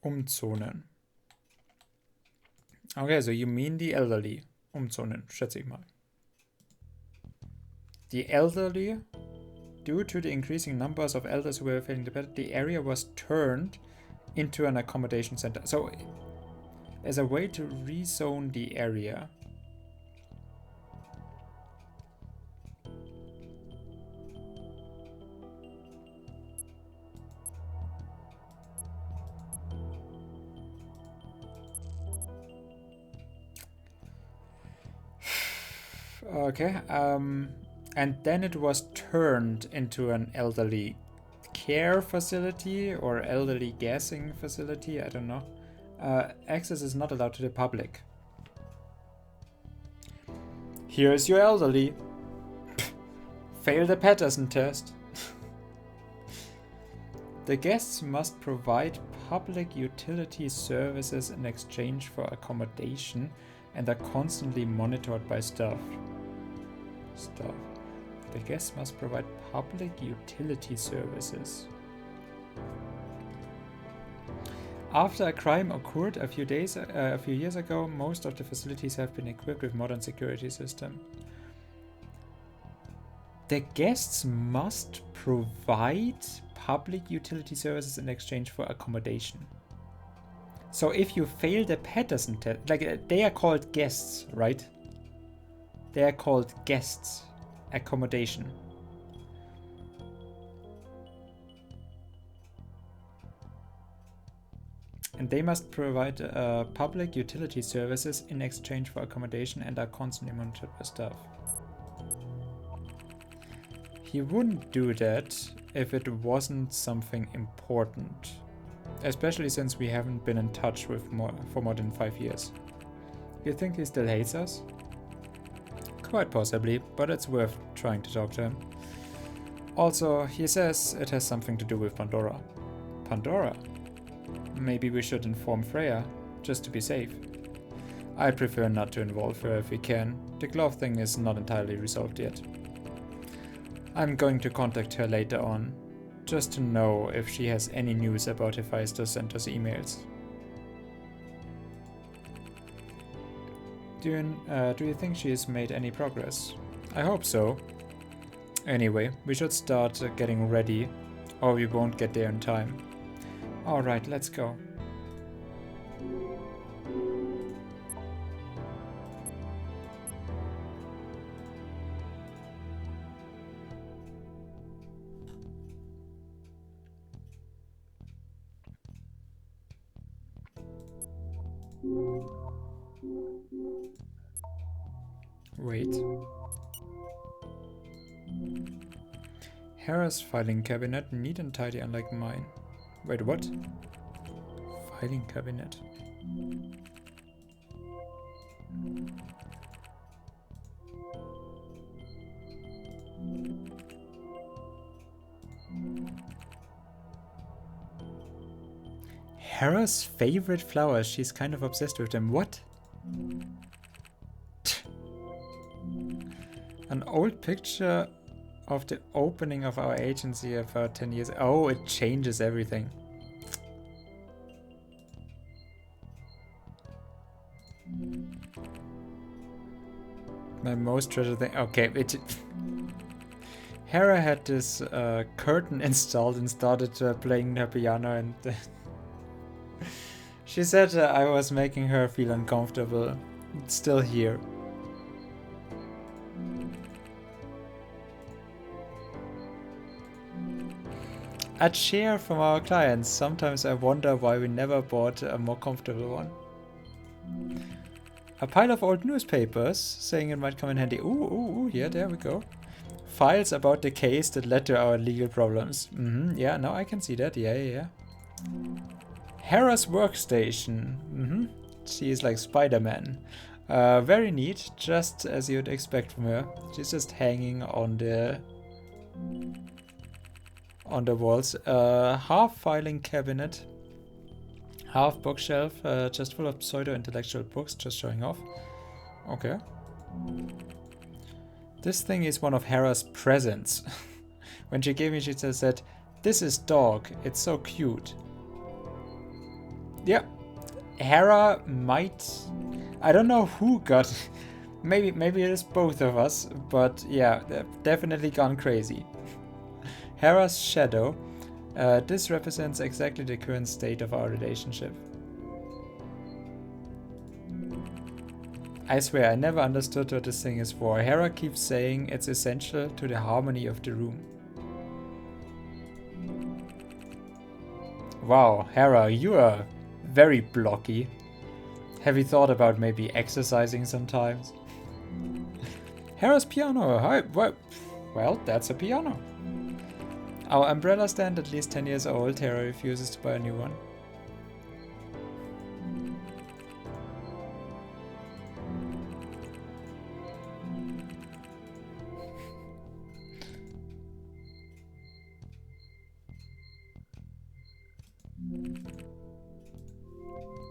Umzonen. Okay, so you mean the elderly. Umzonen, schätze ich mal. The elderly, due to the increasing numbers of elders who were failing the bed, the area was turned into an accommodation center. So, as a way to rezone the area. Okay, and then it was turned into an elderly care facility or elderly gassing facility, I don't know. Access is not allowed to the public. Here's your elderly. Fail the Patterson test. The guests must provide public utility services in exchange for accommodation and are constantly monitored by staff. The guests must provide public utility services. After a crime occurred a few years ago, most of the facilities have been equipped with modern security system. The guests must provide public utility services in exchange for accommodation. So if you fail the Patterson test, like they are called guests, right? They are called guests. Accommodation. And they must provide public utility services in exchange for accommodation and are constantly monitored by staff. He wouldn't do that if it wasn't something important. Especially since we haven't been in touch with for more than 5 years. You think he still hates us? Quite possibly, but it's worth trying to talk to him. Also, he says it has something to do with Pandora. Pandora. Maybe we should inform Freya, just to be safe. I'd prefer not to involve her if we can. The glove thing is not entirely resolved yet. I'm going to contact her later on, just to know if she has any news about Hephaestus sent us emails. Do you think she has made any progress? I hope so. Anyway, we should start getting ready, or we won't get there in time. Alright, let's go. Wait. Hera's filing cabinet, neat and tidy unlike mine. Wait, what? Filing cabinet. Hera's favorite flowers, she's kind of obsessed with them. What? An old picture of the opening of our agency about 10 years. Oh, it changes everything. My most treasured thing. Okay, Hera had this curtain installed and started playing her piano, and she said I was making her feel uncomfortable. It's still here. A chair from our clients. Sometimes I wonder why we never bought a more comfortable one. A pile of old newspapers, saying it might come in handy. Ooh, yeah, there we go. Files about the case that led to our legal problems. Yeah, now I can see that. Yeah. Hera's workstation. She is like Spider-Man. Very neat, just as you'd expect from her. She's just hanging on the walls. Half filing cabinet, half bookshelf, just full of pseudo-intellectual books, just showing off. Okay. This thing is one of Hera's presents. When she gave me, she just said, "This is dog, it's so cute." Yeah, Hera might... I don't know who got... maybe it is both of us, but yeah, they've definitely gone crazy. Hera's shadow. This represents exactly the current state of our relationship. I swear, I never understood what this thing is for. Hera keeps saying it's essential to the harmony of the room. Wow, Hera, you are very blocky. Have you thought about maybe exercising sometimes? Hera's piano. Hi, well, that's a piano. Our umbrella stand, at least 10 years old. Hera refuses to buy a new one.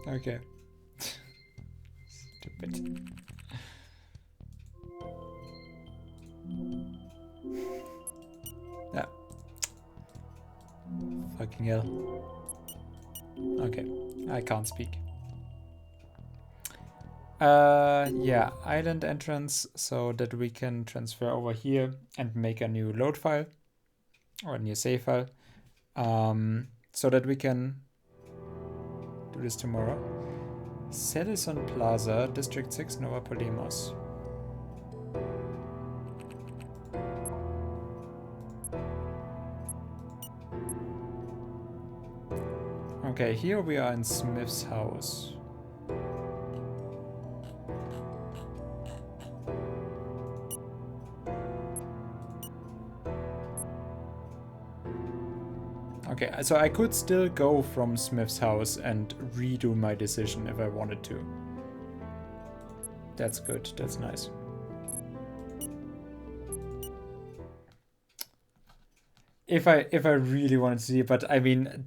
Okay. Stupid. Yeah. Fucking hell. Okay, I can't speak. Yeah, island entrance so that we can transfer over here and make a new load file or a new save file, so that we can do this tomorrow. Sedison Plaza, District 6, Nova Polemos. Okay, here we are in Smith's house. Okay, so I could still go from Smith's house and redo my decision if I wanted to. That's good, that's nice. If I really wanted to see it, but I mean,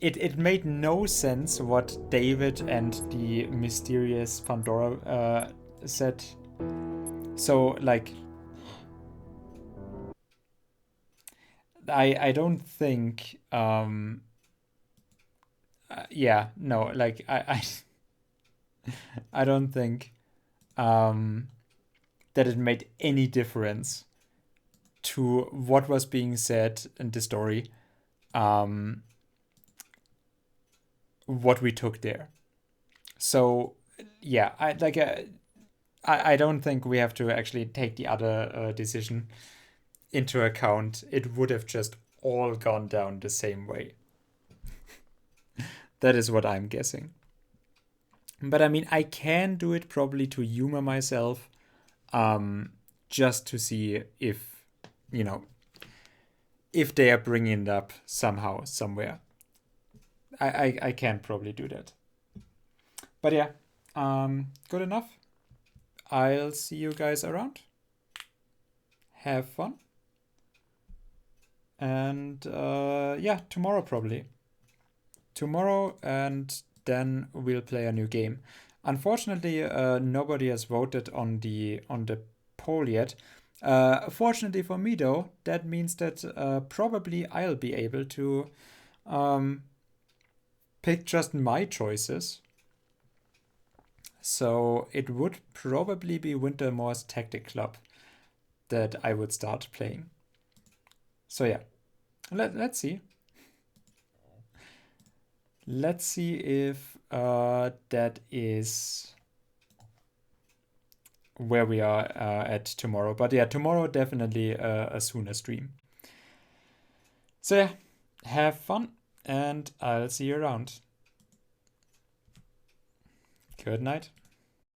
it made no sense what David and the mysterious Pandora said. So like, I don't think yeah, no, like I don't think that it made any difference to what was being said in the story, what we took there. So yeah, I don't think we have to actually take the other decision into account. It would have just all gone down the same way. That is what I'm guessing. But I mean, I can do it probably to humor myself, just to see if, you know, if they are bringing it up somehow, somewhere. I can probably do that. But yeah, good enough. I'll see you guys around. Have fun. And yeah, tomorrow probably. Tomorrow, and then we'll play a new game. Unfortunately, nobody has voted on the poll yet. Fortunately for me, though, that means that probably I'll be able to pick just my choices. So it would probably be Wintermoor's Tactic Club that I would start playing. So yeah, let's see. Let's see if that is where we are at tomorrow. But yeah, tomorrow definitely a sooner stream. So yeah, have fun, and I'll see you around. Good night.